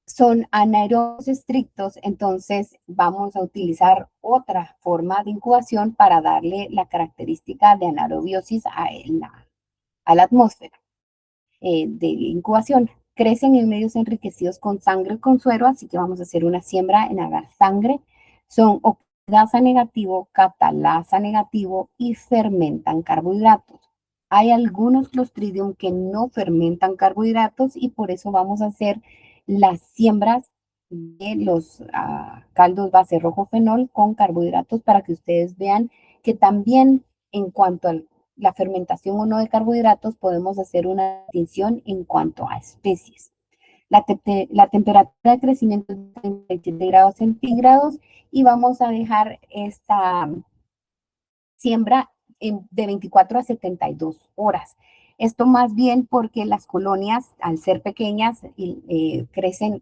Son anaerobios estrictos, entonces vamos a utilizar otra forma de incubación para darle la característica de anaerobiosis a la atmósfera de incubación. Crecen en medios enriquecidos con sangre con suero, así que vamos a hacer una siembra en agar sangre. Son oxidasa negativo, catalasa negativo y fermentan carbohidratos. Hay algunos Clostridium que no fermentan carbohidratos y por eso vamos a hacer las siembras de los caldos base rojo fenol con carbohidratos para que ustedes vean que también en cuanto a la fermentación o no de carbohidratos podemos hacer una distinción en cuanto a especies. La temperatura de crecimiento es de 37 grados centígrados y vamos a dejar esta siembra de 24 a 72 horas. Esto más bien porque las colonias, al ser pequeñas, crecen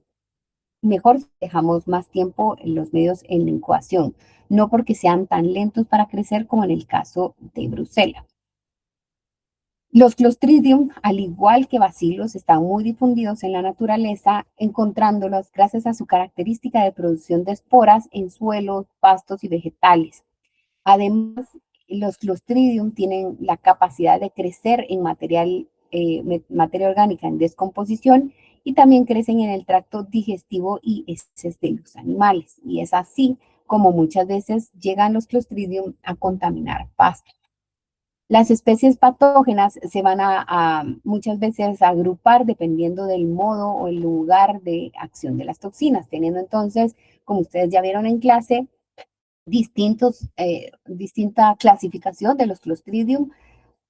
mejor si dejamos más tiempo en los medios en la incubación, no porque sean tan lentos para crecer como en el caso de Bruselas. Los Clostridium, al igual que bacilos, están muy difundidos en la naturaleza, encontrándolos gracias a su característica de producción de esporas en suelos, pastos y vegetales. Además, los Clostridium tienen la capacidad de crecer en materia orgánica en descomposición y también crecen en el tracto digestivo y heces de los animales. Y es así como muchas veces llegan los Clostridium a contaminar pastos. Las especies patógenas se van a muchas veces a agrupar dependiendo del modo o el lugar de acción de las toxinas, teniendo entonces, como ustedes ya vieron en clase, distinta clasificación de los Clostridium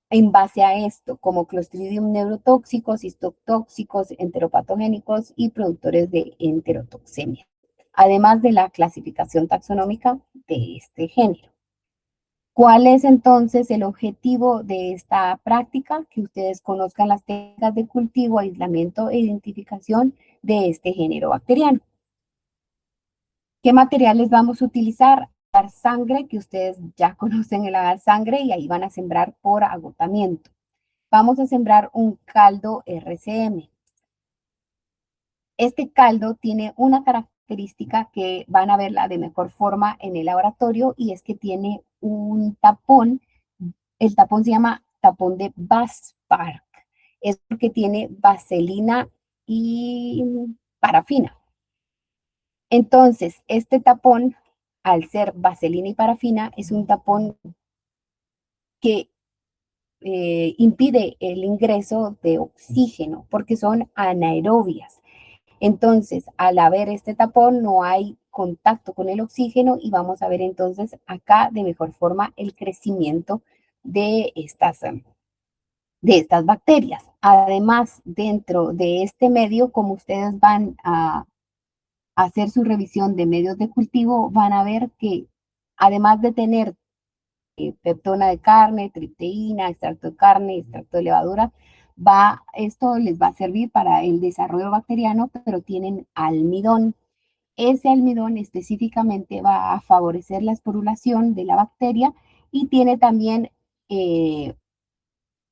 en base a esto, como Clostridium neurotóxicos, histotóxicos, enteropatogénicos y productores de enterotoxemia, además de la clasificación taxonómica de este género. ¿Cuál es entonces el objetivo de esta práctica? Que ustedes conozcan las técnicas de cultivo, aislamiento e identificación de este género bacteriano. ¿Qué materiales vamos a utilizar? Agar sangre, que ustedes ya conocen el agar sangre, y ahí van a sembrar por agotamiento. Vamos a sembrar un caldo RCM. Este caldo tiene una característica que van a verla de mejor forma en el laboratorio, y es que tiene un tapón. El tapón se llama tapón de Baspark. Es porque tiene vaselina y parafina. Entonces, este tapón, al ser vaselina y parafina, es un tapón que impide el ingreso de oxígeno porque son anaerobias. Entonces, al haber este tapón, no hay contacto con el oxígeno y vamos a ver entonces acá de mejor forma el crecimiento de estas bacterias. Además, dentro de este medio, como ustedes van a hacer su revisión de medios de cultivo, van a ver que además de tener peptona de carne, tripteína, extracto de carne, extracto de levadura, esto les va a servir para el desarrollo bacteriano, pero tienen almidón. Ese almidón específicamente va a favorecer la esporulación de la bacteria y tiene también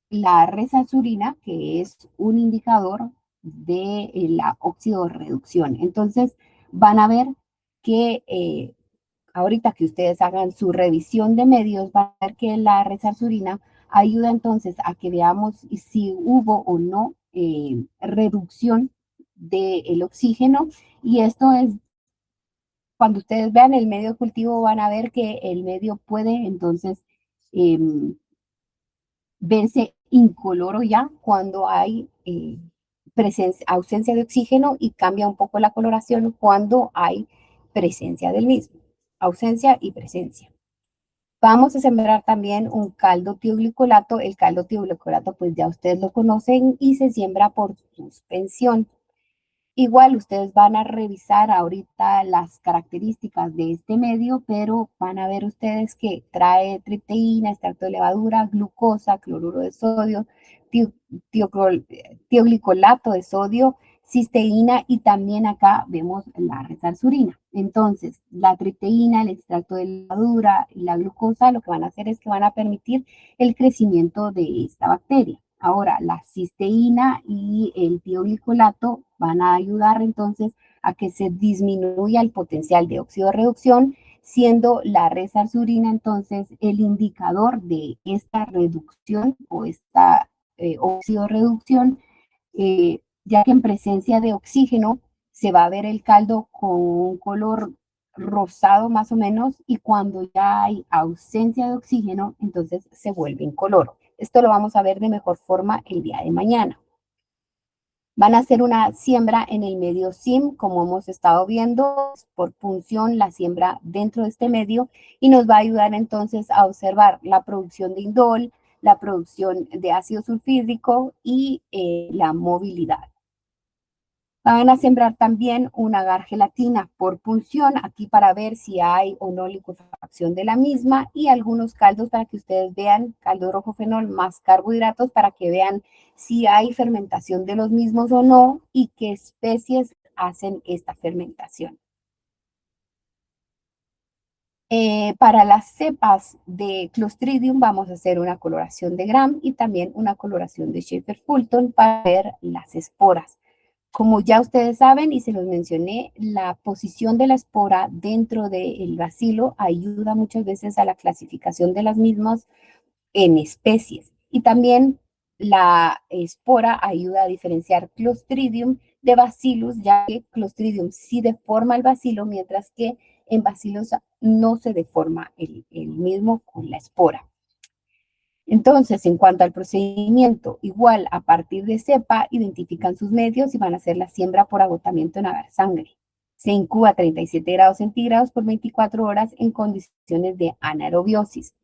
la resazurina, que es un indicador de la oxidorreducción. Entonces, van a ver que ahorita que ustedes hagan su revisión de medios, van a ver que la resazurina ayuda entonces a que veamos si hubo o no reducción del oxígeno. Y esto es, cuando ustedes vean el medio de cultivo, van a ver que el medio puede entonces verse incoloro ya cuando hay ausencia de oxígeno, y cambia un poco la coloración cuando hay presencia del mismo. Ausencia y presencia. Vamos a sembrar también un caldo tioglicolato. El caldo tioglicolato pues ya ustedes lo conocen y se siembra por suspensión. Igual ustedes van a revisar ahorita las características de este medio, pero van a ver ustedes que trae tripteína, extracto de levadura, glucosa, cloruro de sodio, tioglicolato de sodio, cisteína, y también acá vemos la resarsurina. Entonces, la tripteína, el extracto de levadura y la glucosa lo que van a hacer es que van a permitir el crecimiento de esta bacteria. Ahora, la cisteína y el tioglicolato van a ayudar entonces a que se disminuya el potencial de oxidorreducción, siendo la resarsurina entonces el indicador de esta reducción o esta oxidorreducción, ya que en presencia de oxígeno se va a ver el caldo con un color rosado más o menos, y cuando ya hay ausencia de oxígeno, entonces se vuelve incoloro. Esto lo vamos a ver de mejor forma el día de mañana. Van a hacer una siembra en el medio SIM, como hemos estado viendo, por punción la siembra dentro de este medio, y nos va a ayudar entonces a observar la producción de indol, la producción de ácido sulfídrico y la movilidad. Van a sembrar también un agar gelatina por punción, aquí para ver si hay o no licuefacción de la misma, y algunos caldos para que ustedes vean, caldo rojo fenol más carbohidratos, para que vean si hay fermentación de los mismos o no, y qué especies hacen esta fermentación. Para las cepas de Clostridium vamos a hacer una coloración de Gram y también una coloración de Schaefer-Fulton para ver las esporas. Como ya ustedes saben y se los mencioné, la posición de la espora dentro del bacilo ayuda muchas veces a la clasificación de las mismas en especies. Y también la espora ayuda a diferenciar Clostridium de Bacillus, ya que Clostridium sí deforma el bacilo, mientras que en Bacillus no se deforma el mismo con la espora. Entonces, en cuanto al procedimiento, igual a partir de cepa, identifican sus medios y van a hacer la siembra por agotamiento en agar-sangre. Se incuba a 37 grados centígrados por 24 horas en condiciones de anaerobiosis.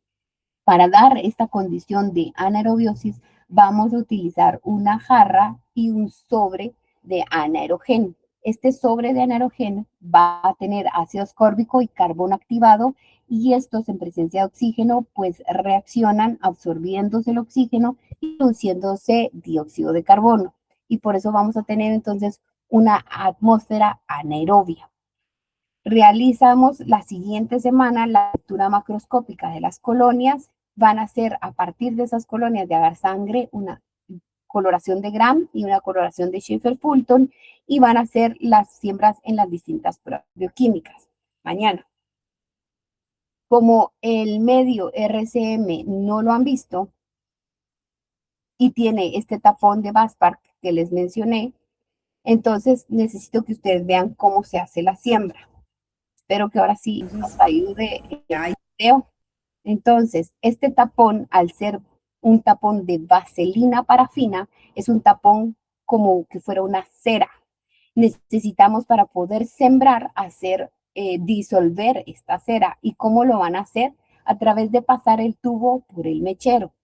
Para dar esta condición de anaerobiosis, vamos a utilizar una jarra y un sobre de anaerogeno. Este sobre de anaerogeno va a tener ácido ascórbico y carbón activado, y estos en presencia de oxígeno pues reaccionan absorbiéndose el oxígeno y produciéndose dióxido de carbono. Y por eso vamos a tener entonces una atmósfera anaerobia. Realizamos la siguiente semana la lectura macroscópica de las colonias. Van a ser a partir de esas colonias de agar-sangre una coloración de Gram y una coloración de Schaefer-Fulton, y van a hacer las siembras en las distintas pruebas bioquímicas. Mañana. Como el medio RCM no lo han visto y tiene este tapón de Vaspar que les mencioné, entonces necesito que ustedes vean cómo se hace la siembra. Espero que ahora sí nos ayude el video. Entonces, este tapón, al ser un tapón de vaselina parafina, es un tapón como que fuera una cera. Necesitamos, para poder sembrar, disolver esta cera. ¿Y cómo lo van a hacer? A través de pasar el tubo por el mechero.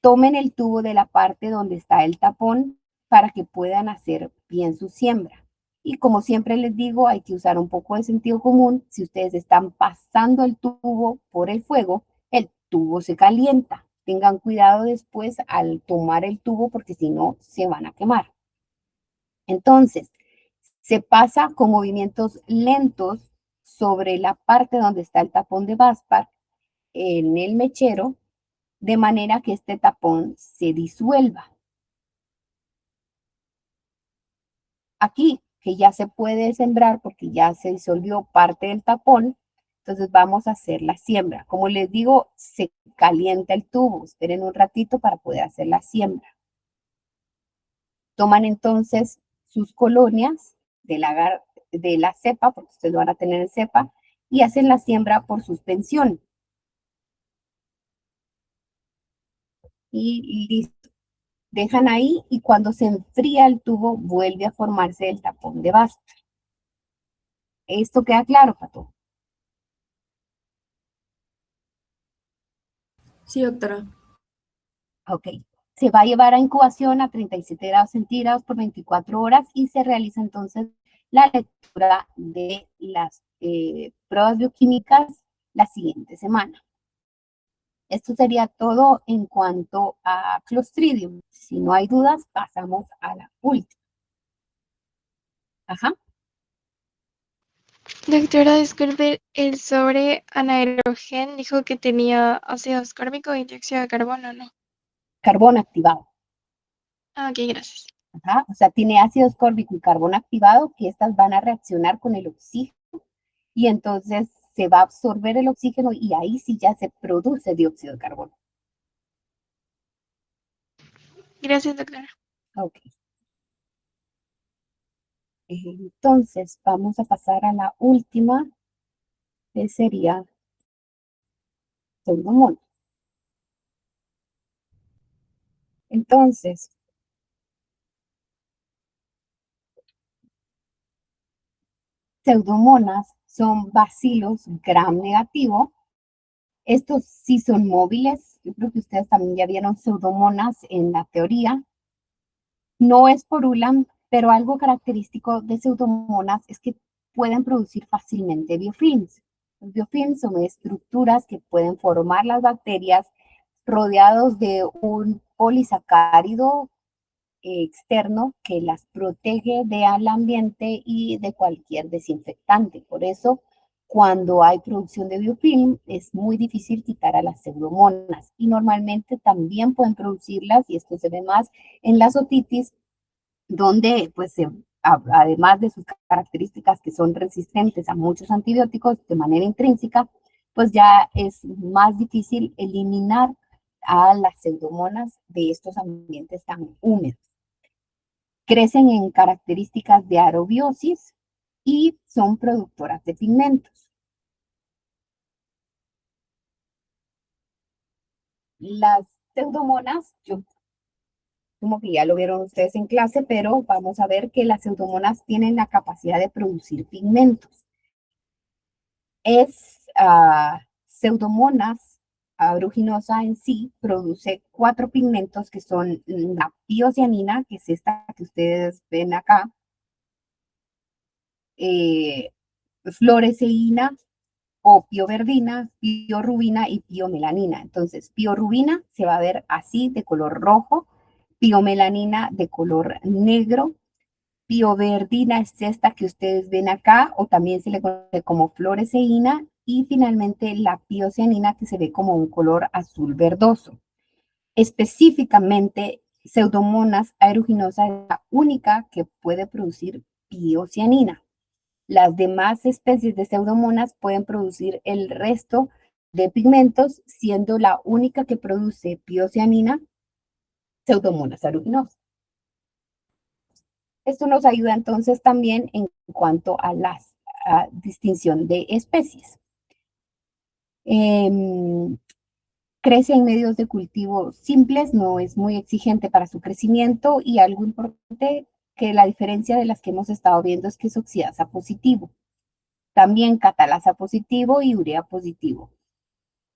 Tomen el tubo de la parte donde está el tapón para que puedan hacer bien su siembra. Y como siempre les digo, hay que usar un poco de sentido común. Si ustedes están pasando el tubo por el fuego, el tubo se calienta. Tengan cuidado después al tomar el tubo, porque si no, se van a quemar. Entonces, se pasa con movimientos lentos sobre la parte donde está el tapón de Vaspar en el mechero, de manera que este tapón se disuelva. Aquí, que ya se puede sembrar porque ya se disolvió parte del tapón, entonces vamos a hacer la siembra. Como les digo, se calienta el tubo. Esperen un ratito para poder hacer la siembra. Toman entonces sus colonias de la cepa, porque ustedes van a tener en cepa, y hacen la siembra por suspensión. Y listo. Dejan ahí, y cuando se enfría el tubo, vuelve a formarse el tapón de Vaspar. ¿Esto queda claro, Pato? Sí, doctora. Ok. Se va a llevar a incubación a 37 grados centígrados por 24 horas y se realiza entonces la lectura de las pruebas bioquímicas la siguiente semana. Esto sería todo en cuanto a Clostridium. Si no hay dudas, pasamos a la última. Ajá. Doctora, disculpe, el sobre anaerogen dijo que tenía ácido ascórbico y dióxido de carbono, ¿no? Carbón activado. Ah, ok, gracias. Ajá. O sea, tiene ácido ascórbico y carbón activado, que estas van a reaccionar con el oxígeno, y entonces se va a absorber el oxígeno y ahí sí ya se produce dióxido de carbono. Gracias, doctora. Ok. Entonces, vamos a pasar a la última, que sería Pseudomonas. Entonces, Pseudomonas son bacilos gram negativo. Estos sí son móviles. Yo creo que ustedes también ya vieron Pseudomonas en la teoría. No esporulan, pero algo característico de Pseudomonas es que pueden producir fácilmente biofilms. Los biofilms son estructuras que pueden formar las bacterias rodeados de un polisacárido externo que las protege del ambiente y de cualquier desinfectante. Por eso, cuando hay producción de biofilm, es muy difícil quitar a las pseudomonas y normalmente también pueden producirlas, y esto se ve más en las otitis, donde pues además de sus características que son resistentes a muchos antibióticos de manera intrínseca, pues ya es más difícil eliminar a las pseudomonas de estos ambientes tan húmedos. Crecen en características de aerobiosis y son productoras de pigmentos. Las pseudomonas, yo como que ya lo vieron ustedes en clase, pero vamos a ver que las pseudomonas tienen la capacidad de producir pigmentos. Pseudomonas aeruginosa en sí produce 4 pigmentos que son la piocianina, que es esta que ustedes ven acá, fluoresceína, o pioverdina, piorubina y piomelanina. Entonces, piorubina se va a ver así de color rojo, piomelanina de color negro, pioverdina es esta que ustedes ven acá, o también se le conoce como fluoresceína, y finalmente la piocianina, que se ve como un color azul verdoso. Específicamente, Pseudomonas aeruginosa es la única que puede producir piocianina. Las demás especies de pseudomonas pueden producir el resto de pigmentos, siendo la única que produce piocianina Pseudomonas aeruginosa. Esto nos ayuda entonces también en cuanto a la distinción de especies. Crece en medios de cultivo simples, no es muy exigente para su crecimiento, y algo importante que la diferencia de las que hemos estado viendo es que es oxidasa positivo. También catalasa positivo y urea positivo.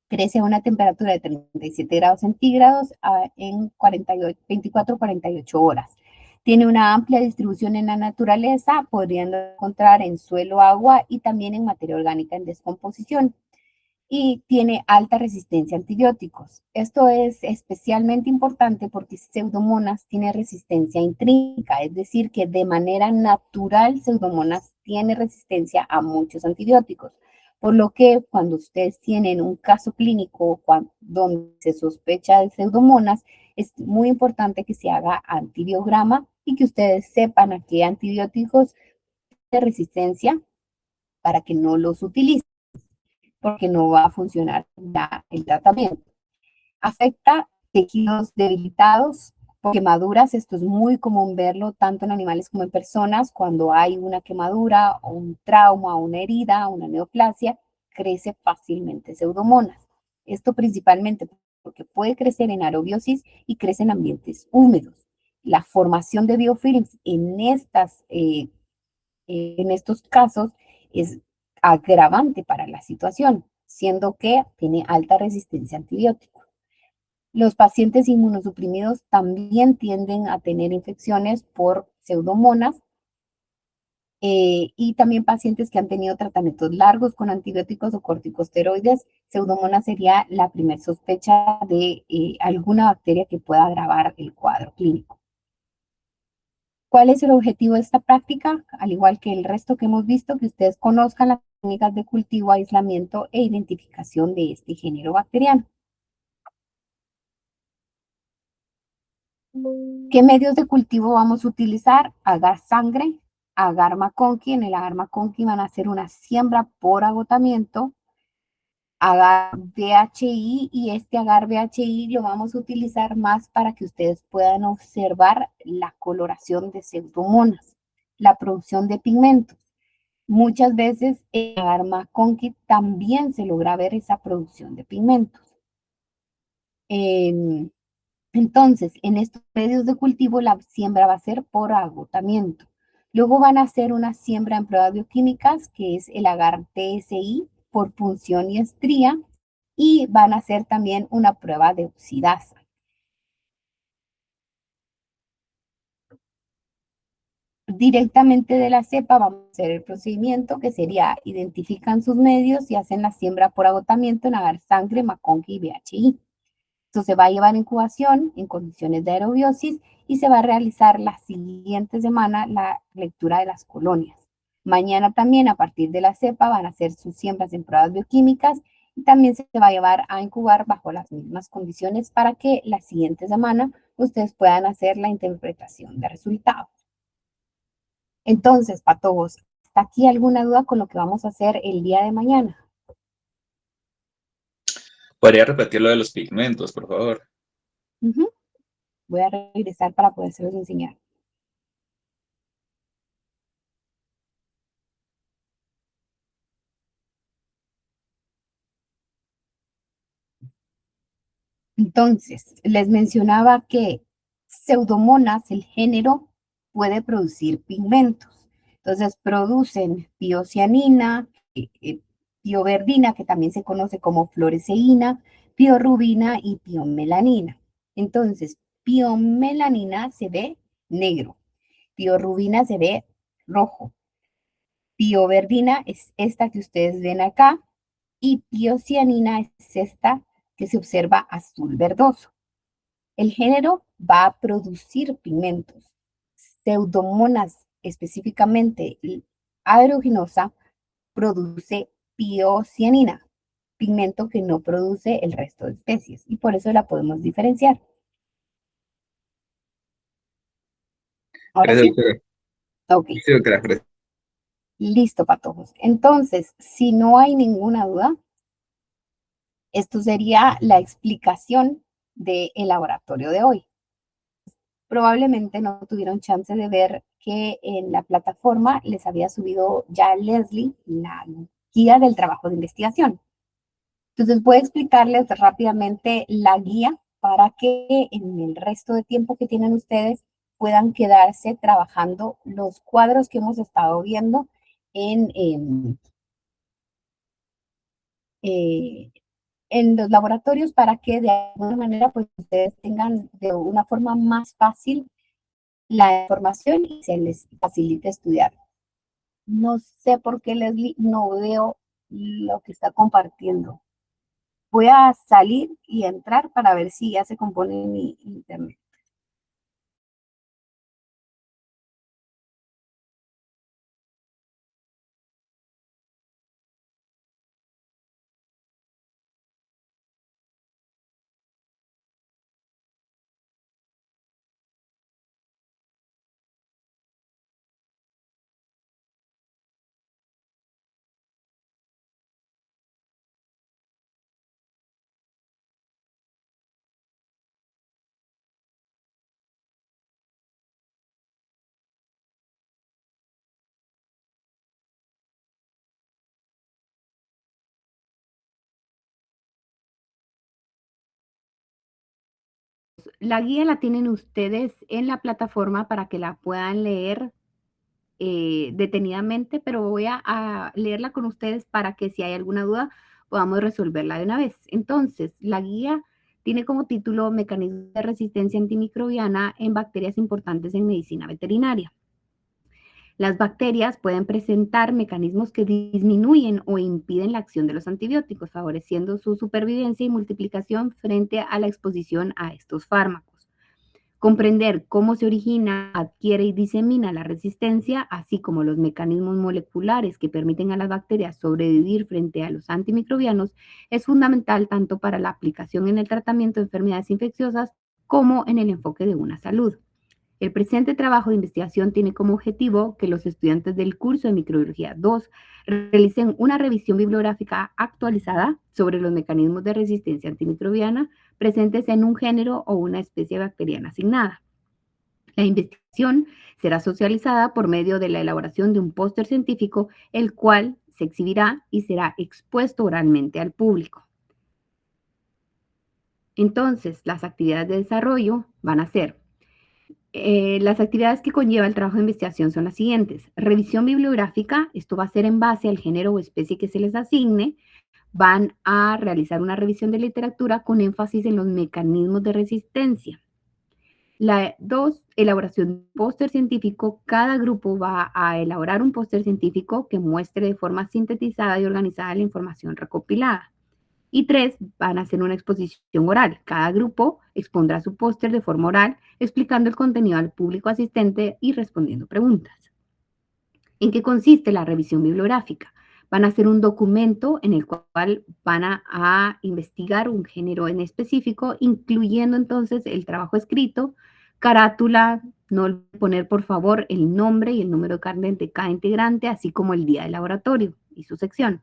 Crece a una temperatura de 37 grados centígrados en 24-48 horas. Tiene una amplia distribución en la naturaleza, pudiendo encontrar en suelo, agua y también en materia orgánica en descomposición. Y tiene alta resistencia a antibióticos. Esto es especialmente importante porque Pseudomonas tiene resistencia intrínseca, es decir, que de manera natural Pseudomonas tiene resistencia a muchos antibióticos. Por lo que cuando ustedes tienen un caso clínico donde se sospecha de Pseudomonas, es muy importante que se haga antibiograma y que ustedes sepan a qué antibióticos de resistencia para que no los utilicen, porque no va a funcionar el tratamiento. Afecta tejidos debilitados por quemaduras. Esto es muy común verlo tanto en animales como en personas. Cuando hay una quemadura o un trauma o una herida, una neoplasia, crece fácilmente Pseudomonas. Esto principalmente porque puede crecer en aerobiosis y crece en ambientes húmedos. La formación de biofilms en estos casos es agravante para la situación, siendo que tiene alta resistencia a antibióticos. Los pacientes inmunosuprimidos también tienden a tener infecciones por Pseudomonas, y también pacientes que han tenido tratamientos largos con antibióticos o corticosteroides. Pseudomonas sería la primera sospecha de alguna bacteria que pueda agravar el cuadro clínico. ¿Cuál es el objetivo de esta práctica? Al igual que el resto que hemos visto, que ustedes conozcan las técnicas de cultivo, aislamiento e identificación de este género bacteriano. ¿Qué medios de cultivo vamos a utilizar? Agar sangre, agar maconqui. En el agar maconqui van a hacer una siembra por agotamiento. Agar BHI, y este agar BHI lo vamos a utilizar más para que ustedes puedan observar la coloración de Pseudomonas, la producción de pigmentos. Muchas veces en agar maconqui también se logra ver esa producción de pigmentos. Entonces, en estos medios de cultivo la siembra va a ser por agotamiento. Luego van a hacer una siembra en pruebas bioquímicas, que es el agar TSI por punción y estría, y van a hacer también una prueba de oxidasa. Directamente de la cepa vamos a hacer el procedimiento que sería: identifican sus medios y hacen la siembra por agotamiento en agar sangre, maconqui y BHI. Esto se va a llevar a incubación en condiciones de aerobiosis y se va a realizar la siguiente semana la lectura de las colonias. Mañana también, a partir de la cepa, van a hacer sus siembras en pruebas bioquímicas y también se va a llevar a incubar bajo las mismas condiciones para que la siguiente semana ustedes puedan hacer la interpretación de resultados. Entonces, patojos, ¿está aquí alguna duda con lo que vamos a hacer el día de mañana? ¿Podría repetir lo de los pigmentos, por favor? Voy a regresar para podérselos enseñar. Entonces, les mencionaba que Pseudomonas, el género, puede producir pigmentos. Entonces, producen piocianina, pioverdina, que también se conoce como fluoresceína, piorubina y piomelanina. Entonces, piomelanina se ve negro, piorubina se ve rojo, pioverdina es esta que ustedes ven acá y piocianina es esta que se observa azul verdoso. El género va a producir pigmentos. Pseudomonas, específicamente aeruginosa, produce piocianina, pigmento que no produce el resto de especies y por eso la podemos diferenciar. Ahora Gracias, sí. doctora. Ok. Sí, doctora, gracias. Listo, patojos. Entonces, si no hay ninguna duda, esto sería la explicación del laboratorio de hoy. Probablemente no tuvieron chance de ver que en la plataforma les había subido ya Leslie la guía del trabajo de investigación. Entonces voy a explicarles rápidamente la guía para que en el resto de tiempo que tienen ustedes puedan quedarse trabajando los cuadros que hemos estado viendo en los laboratorios para que de alguna manera pues ustedes tengan de una forma más fácil la información y se les facilite estudiar. No sé por qué, Leslie, no veo lo que está compartiendo. Voy a salir y entrar para ver si ya se compone mi internet. La guía la tienen ustedes en la plataforma para que la puedan leer detenidamente, pero voy a leerla con ustedes para que si hay alguna duda podamos resolverla de una vez. Entonces, la guía tiene como título Mecanismos de resistencia antimicrobiana en bacterias importantes en medicina veterinaria. Las bacterias pueden presentar mecanismos que disminuyen o impiden la acción de los antibióticos, favoreciendo su supervivencia y multiplicación frente a la exposición a estos fármacos. Comprender cómo se origina, adquiere y disemina la resistencia, así como los mecanismos moleculares que permiten a las bacterias sobrevivir frente a los antimicrobianos, es fundamental tanto para la aplicación en el tratamiento de enfermedades infecciosas como en el enfoque de una salud. El presente trabajo de investigación tiene como objetivo que los estudiantes del curso de Microbiología 2 realicen una revisión bibliográfica actualizada sobre los mecanismos de resistencia antimicrobiana presentes en un género o una especie bacteriana asignada. La investigación será socializada por medio de la elaboración de un póster científico, el cual se exhibirá y será expuesto oralmente al público. Entonces, las actividades de desarrollo van a ser las actividades que conlleva el trabajo de investigación son las siguientes. Revisión bibliográfica, esto va a ser en base al género o especie que se les asigne. Van a realizar una revisión de literatura con énfasis en los mecanismos de resistencia. La 2, elaboración de un póster científico. Cada grupo va a elaborar un póster científico que muestre de forma sintetizada y organizada la información recopilada. Y 3, van a hacer una exposición oral. Cada grupo expondrá su póster de forma oral, explicando el contenido al público asistente y respondiendo preguntas. ¿En qué consiste la revisión bibliográfica? Van a hacer un documento en el cual van a investigar un género en específico, incluyendo entonces el trabajo escrito, carátula, no olviden poner por favor el nombre y el número de carnet de cada integrante, así como el día del laboratorio y su sección.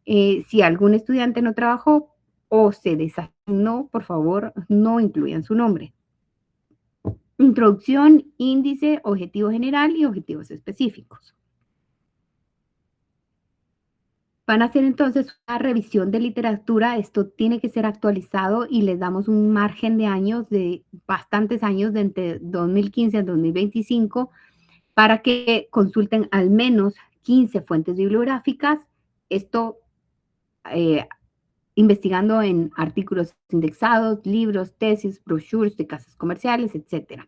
Si algún estudiante no trabajó o se desasignó, por favor, no incluyan su nombre. Introducción, índice, objetivo general y objetivos específicos. Van a hacer entonces una revisión de literatura. Esto tiene que ser actualizado y les damos un margen de años, de bastantes años, de entre 2015 a 2025, para que consulten al menos 15 fuentes bibliográficas. Esto investigando en artículos indexados, libros, tesis, brochures de casas comerciales, etc.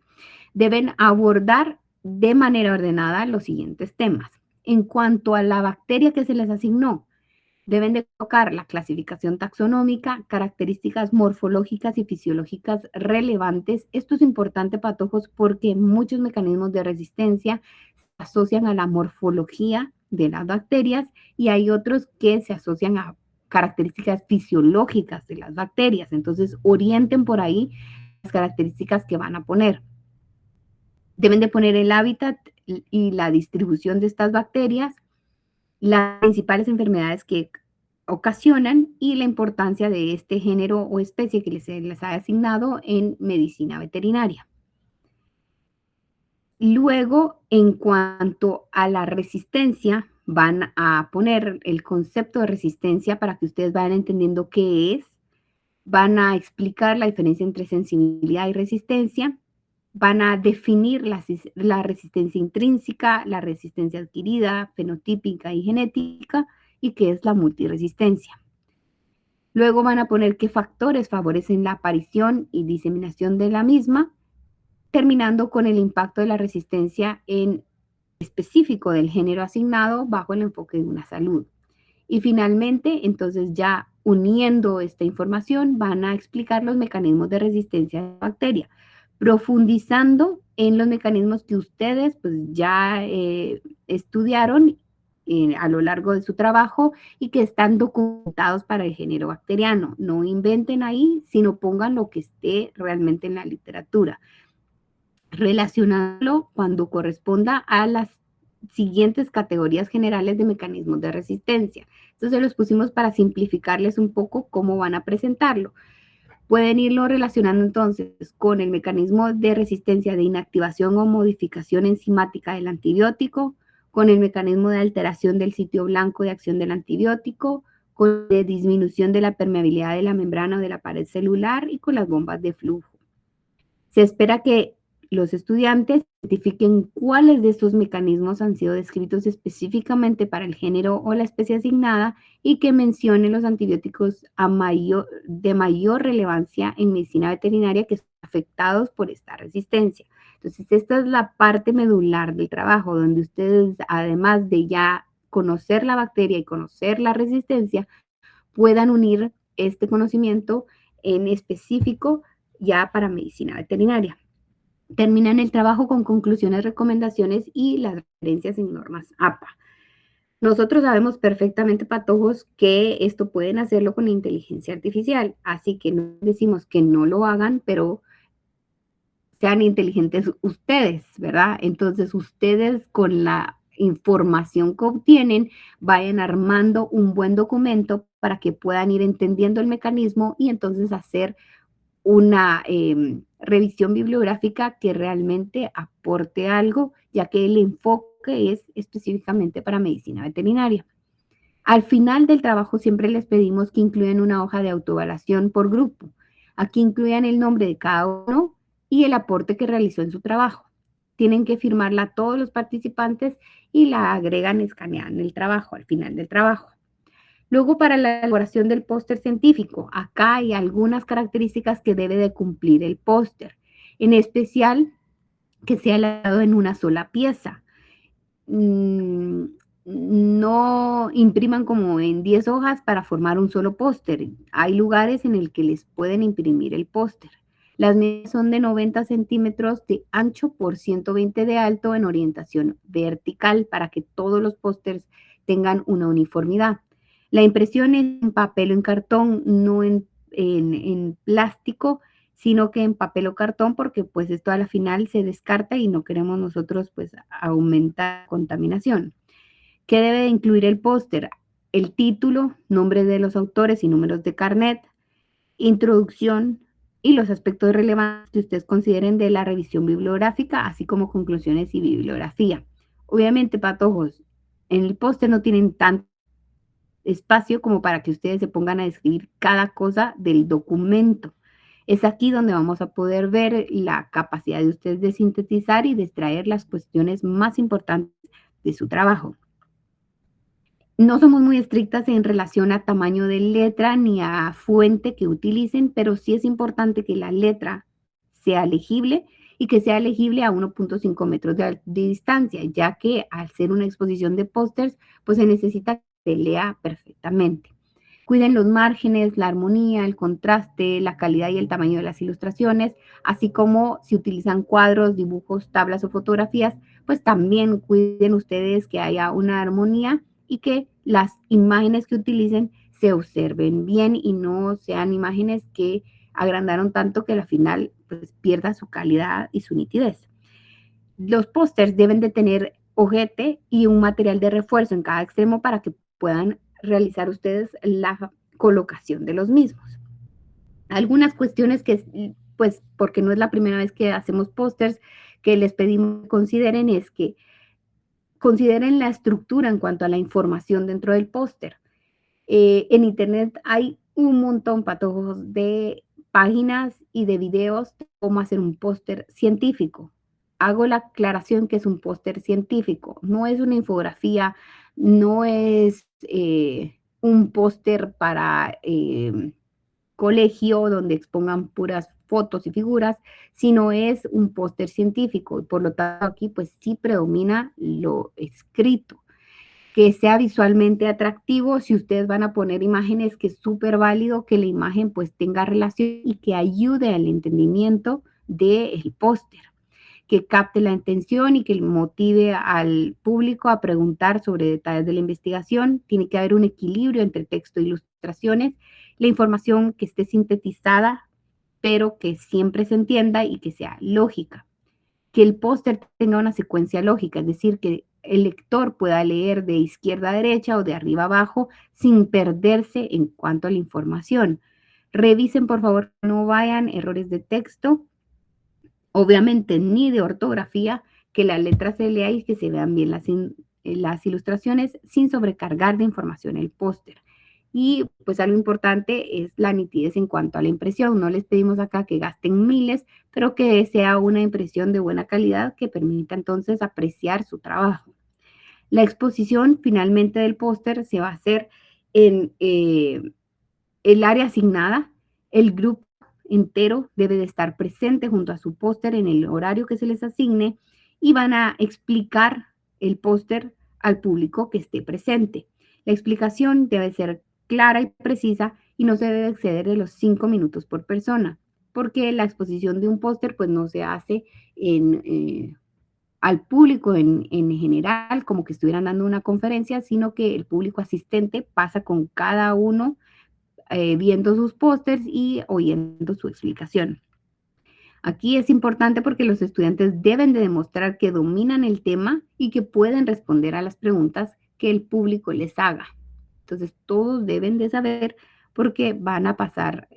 Deben abordar de manera ordenada los siguientes temas. En cuanto a la bacteria que se les asignó, deben de tocar la clasificación taxonómica, características morfológicas y fisiológicas relevantes. Esto es importante, patojos, porque muchos mecanismos de resistencia se asocian a la morfología de las bacterias y hay otros que se asocian a características fisiológicas de las bacterias. Entonces, orienten por ahí las características que van a poner. Deben de poner el hábitat y la distribución de estas bacterias, las principales enfermedades que ocasionan y la importancia de este género o especie que les ha asignado en medicina veterinaria. Luego, en cuanto a la resistencia, van a poner el concepto de resistencia para que ustedes vayan entendiendo qué es. Van a explicar la diferencia entre sensibilidad y resistencia. Van a definir la resistencia intrínseca, la resistencia adquirida, fenotípica y genética, y qué es la multiresistencia. Luego van a poner qué factores favorecen la aparición y diseminación de la misma, terminando con el impacto de la resistencia en específico del género asignado bajo el enfoque de una salud. Y finalmente, entonces ya uniendo esta información, van a explicar los mecanismos de resistencia de la bacteria, profundizando en los mecanismos que ustedes pues ya estudiaron a lo largo de su trabajo y que están documentados para el género bacteriano. No inventen ahí, sino pongan lo que esté realmente en la literatura, relacionarlo cuando corresponda a las siguientes categorías generales de mecanismos de resistencia. Entonces los pusimos para simplificarles un poco cómo van a presentarlo. Pueden irlo relacionando entonces con el mecanismo de resistencia de inactivación o modificación enzimática del antibiótico, con el mecanismo de alteración del sitio blanco de acción del antibiótico, con la disminución de la permeabilidad de la membrana o de la pared celular y con las bombas de flujo. Se espera que los estudiantes identifiquen cuáles de estos mecanismos han sido descritos específicamente para el género o la especie asignada y que mencionen los antibióticos de mayor relevancia en medicina veterinaria que son afectados por esta resistencia. Entonces, esta es la parte medular del trabajo, donde ustedes, además de ya conocer la bacteria y conocer la resistencia, puedan unir este conocimiento en específico ya para medicina veterinaria. Terminan el trabajo con conclusiones, recomendaciones y las referencias en normas APA. Nosotros sabemos perfectamente, patojos, que esto pueden hacerlo con inteligencia artificial, así que no decimos que no lo hagan, pero sean inteligentes ustedes, ¿verdad? Entonces ustedes con la información que obtienen vayan armando un buen documento para que puedan ir entendiendo el mecanismo y entonces hacer una revisión bibliográfica que realmente aporte algo, ya que el enfoque es específicamente para medicina veterinaria. Al final del trabajo siempre les pedimos que incluyan una hoja de autoevaluación por grupo. Aquí incluyan el nombre de cada uno y el aporte que realizó en su trabajo. Tienen que firmarla todos los participantes y la agregan escaneando el trabajo al final del trabajo. Luego, para la elaboración del póster científico, acá hay algunas características que debe de cumplir el póster, en especial que sea elaborado en una sola pieza. no impriman como en 10 hojas para formar un solo póster. Hay lugares en el que les pueden imprimir el póster. Las medidas son de 90 centímetros de ancho por 120 de alto en orientación vertical para que todos los pósters tengan una uniformidad. La impresión es en papel o en cartón, no en plástico, sino que en papel o cartón, porque pues esto a la final se descarta y no queremos nosotros pues aumentar la contaminación. ¿Qué debe de incluir el póster? El título, nombres de los autores y números de carnet, introducción y los aspectos relevantes que ustedes consideren de la revisión bibliográfica, así como conclusiones y bibliografía. Obviamente, patojos, en el póster no tienen tanto espacio como para que ustedes se pongan a escribir cada cosa del documento. Es aquí donde vamos a poder ver la capacidad de ustedes de sintetizar y de extraer las cuestiones más importantes de su trabajo. No somos muy estrictas en relación a tamaño de letra ni a fuente que utilicen, pero sí es importante que la letra sea legible y que sea legible a 1.5 metros de distancia, ya que al ser una exposición de pósters, pues se necesita que se lea perfectamente. Cuiden los márgenes, la armonía, el contraste, la calidad y el tamaño de las ilustraciones, así como si utilizan cuadros, dibujos, tablas o fotografías, pues también cuiden ustedes que haya una armonía y que las imágenes que utilicen se observen bien y no sean imágenes que agrandaron tanto que al final pues, pierda su calidad y su nitidez. Los pósters deben de tener ojete y un material de refuerzo en cada extremo para que puedan realizar ustedes la colocación de los mismos. Algunas cuestiones que, pues, porque no es la primera vez que hacemos pósters, que les pedimos que consideren es que consideren la estructura en cuanto a la información dentro del póster. En internet hay un montón, patojos, de páginas y de videos de cómo hacer un póster científico. Hago la aclaración que es un póster científico, no es una infografía, no es un póster para colegio donde expongan puras fotos y figuras, sino es un póster científico y por lo tanto aquí pues sí predomina lo escrito. Que sea visualmente atractivo, si ustedes van a poner imágenes, que es súper válido que la imagen pues tenga relación y que ayude al entendimiento del póster, que capte la atención y que motive al público a preguntar sobre detalles de la investigación. Tiene que haber un equilibrio entre texto e ilustraciones, la información que esté sintetizada, pero que siempre se entienda y que sea lógica. Que el póster tenga una secuencia lógica, es decir, que el lector pueda leer de izquierda a derecha o de arriba a abajo sin perderse en cuanto a la información. Revisen, por favor, no vayan errores de texto, obviamente ni de ortografía, que la letra se lea y que se vean bien las ilustraciones sin sobrecargar de información el póster. Y pues algo importante es la nitidez en cuanto a la impresión. No les pedimos acá que gasten miles, pero que sea una impresión de buena calidad que permita entonces apreciar su trabajo. La exposición finalmente del póster se va a hacer en el área asignada. El grupo entero debe de estar presente junto a su póster en el horario que se les asigne y van a explicar el póster al público que esté presente. La explicación debe ser clara y precisa y no se debe exceder de los 5 minutos por persona, porque la exposición de un póster pues no se hace al público en general como que estuvieran dando una conferencia, sino que el público asistente pasa con cada uno viendo sus pósters y oyendo su explicación. Aquí es importante porque los estudiantes deben de demostrar que dominan el tema y que pueden responder a las preguntas que el público les haga. Entonces, todos deben de saber porque van a pasar,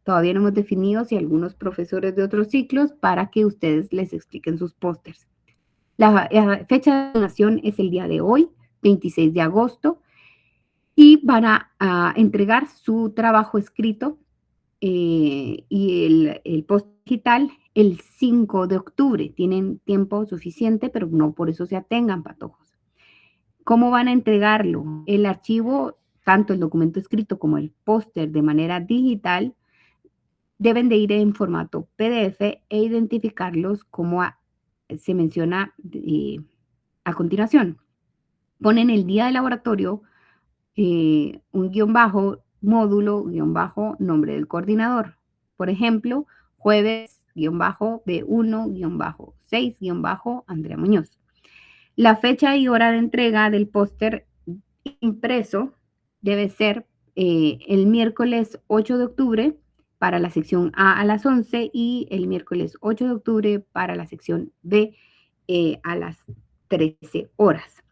todavía no hemos definido si algunos profesores de otros ciclos para que ustedes les expliquen sus pósters. La fecha de donación es el día de hoy, 26 de agosto, y van a entregar su trabajo escrito y el post digital el 5 de octubre. Tienen tiempo suficiente, pero no por eso se atengan, patojos. ¿Cómo van a entregarlo? El archivo, tanto el documento escrito como el póster de manera digital, deben de ir en formato PDF e identificarlos como se menciona a continuación. ponen el día de laboratorio, un guión bajo, módulo, guión bajo, nombre del coordinador. Por ejemplo, jueves, guión bajo, B1, guión bajo, 6, guión bajo, Andrea Muñoz. La fecha y hora de entrega del póster impreso debe ser el miércoles 8 de octubre para la sección A las 11 y el miércoles 8 de octubre para la sección B a las 13 horas.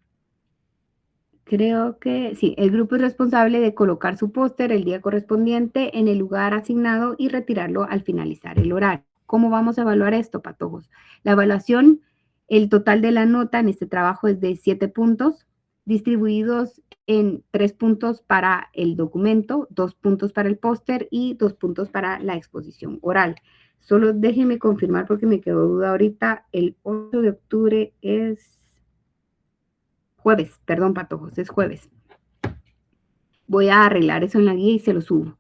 Creo que sí, el grupo es responsable de colocar su póster el día correspondiente en el lugar asignado y retirarlo al finalizar el horario. ¿Cómo vamos a evaluar esto, patojos? La evaluación, el total de la nota en este trabajo es de 7 puntos, distribuidos en 3 puntos para el documento, 2 puntos para el póster y 2 puntos para la exposición oral. Solo déjenme confirmar porque me quedó duda ahorita. El 8 de octubre es jueves, perdón, patojos, es jueves. Voy a arreglar eso en la guía y se lo subo.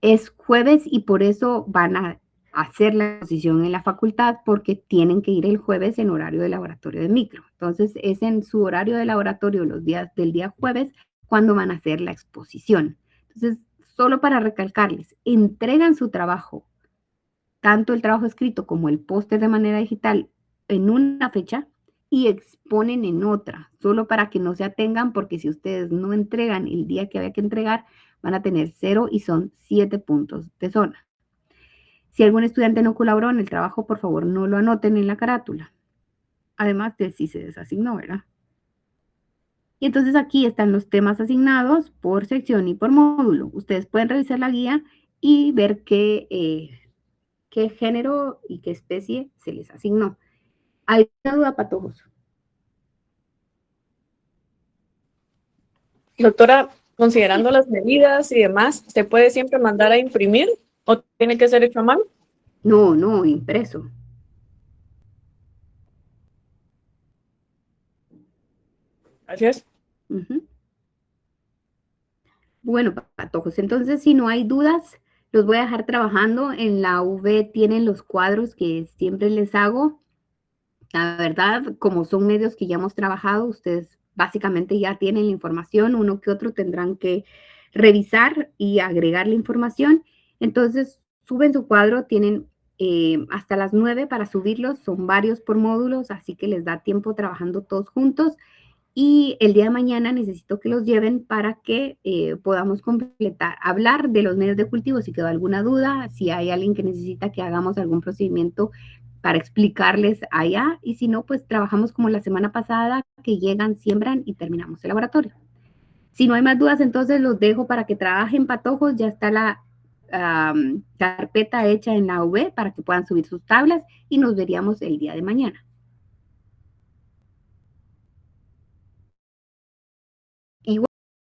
Es jueves y por eso van a hacer la exposición en la facultad porque tienen que ir el jueves en horario de laboratorio de micro. Entonces, es en su horario de laboratorio los días del día jueves cuando van a hacer la exposición. Entonces, solo para recalcarles, entregan su trabajo, tanto el trabajo escrito como el póster de manera digital, en una fecha y exponen en otra, solo para que no se atengan, porque si ustedes no entregan el día que había que entregar, van a tener 0 y son 7 puntos de zona. Si algún estudiante no colaboró en el trabajo, por favor, no lo anoten en la carátula. Además de si se desasignó, ¿verdad? Y entonces aquí están los temas asignados por sección y por módulo. Ustedes pueden revisar la guía y ver qué género y qué especie se les asignó. ¿Alguna duda, patojos? Doctora, considerando las medidas y demás, ¿se puede siempre mandar a imprimir o tiene que ser hecho a mano? No, no, impreso. Gracias. Bueno, patojos, entonces si no hay dudas, los voy a dejar trabajando. En la UV tienen los cuadros que siempre les hago. La verdad, como son medios que ya hemos trabajado, ustedes básicamente ya tienen la información, uno que otro tendrán que revisar y agregar la información. Entonces, suben su cuadro, tienen hasta las 9 para subirlos, son varios por módulos, así que les da tiempo trabajando todos juntos. Y el día de mañana necesito que los lleven para que podamos completar, hablar de los medios de cultivo, si quedó alguna duda, si hay alguien que necesita que hagamos algún procedimiento para explicarles allá, y si no, pues trabajamos como la semana pasada, que llegan, siembran y terminamos el laboratorio. Si no hay más dudas, entonces los dejo para que trabajen, patojos. Ya está la carpeta hecha en la UV para que puedan subir sus tablas y nos veríamos el día de mañana.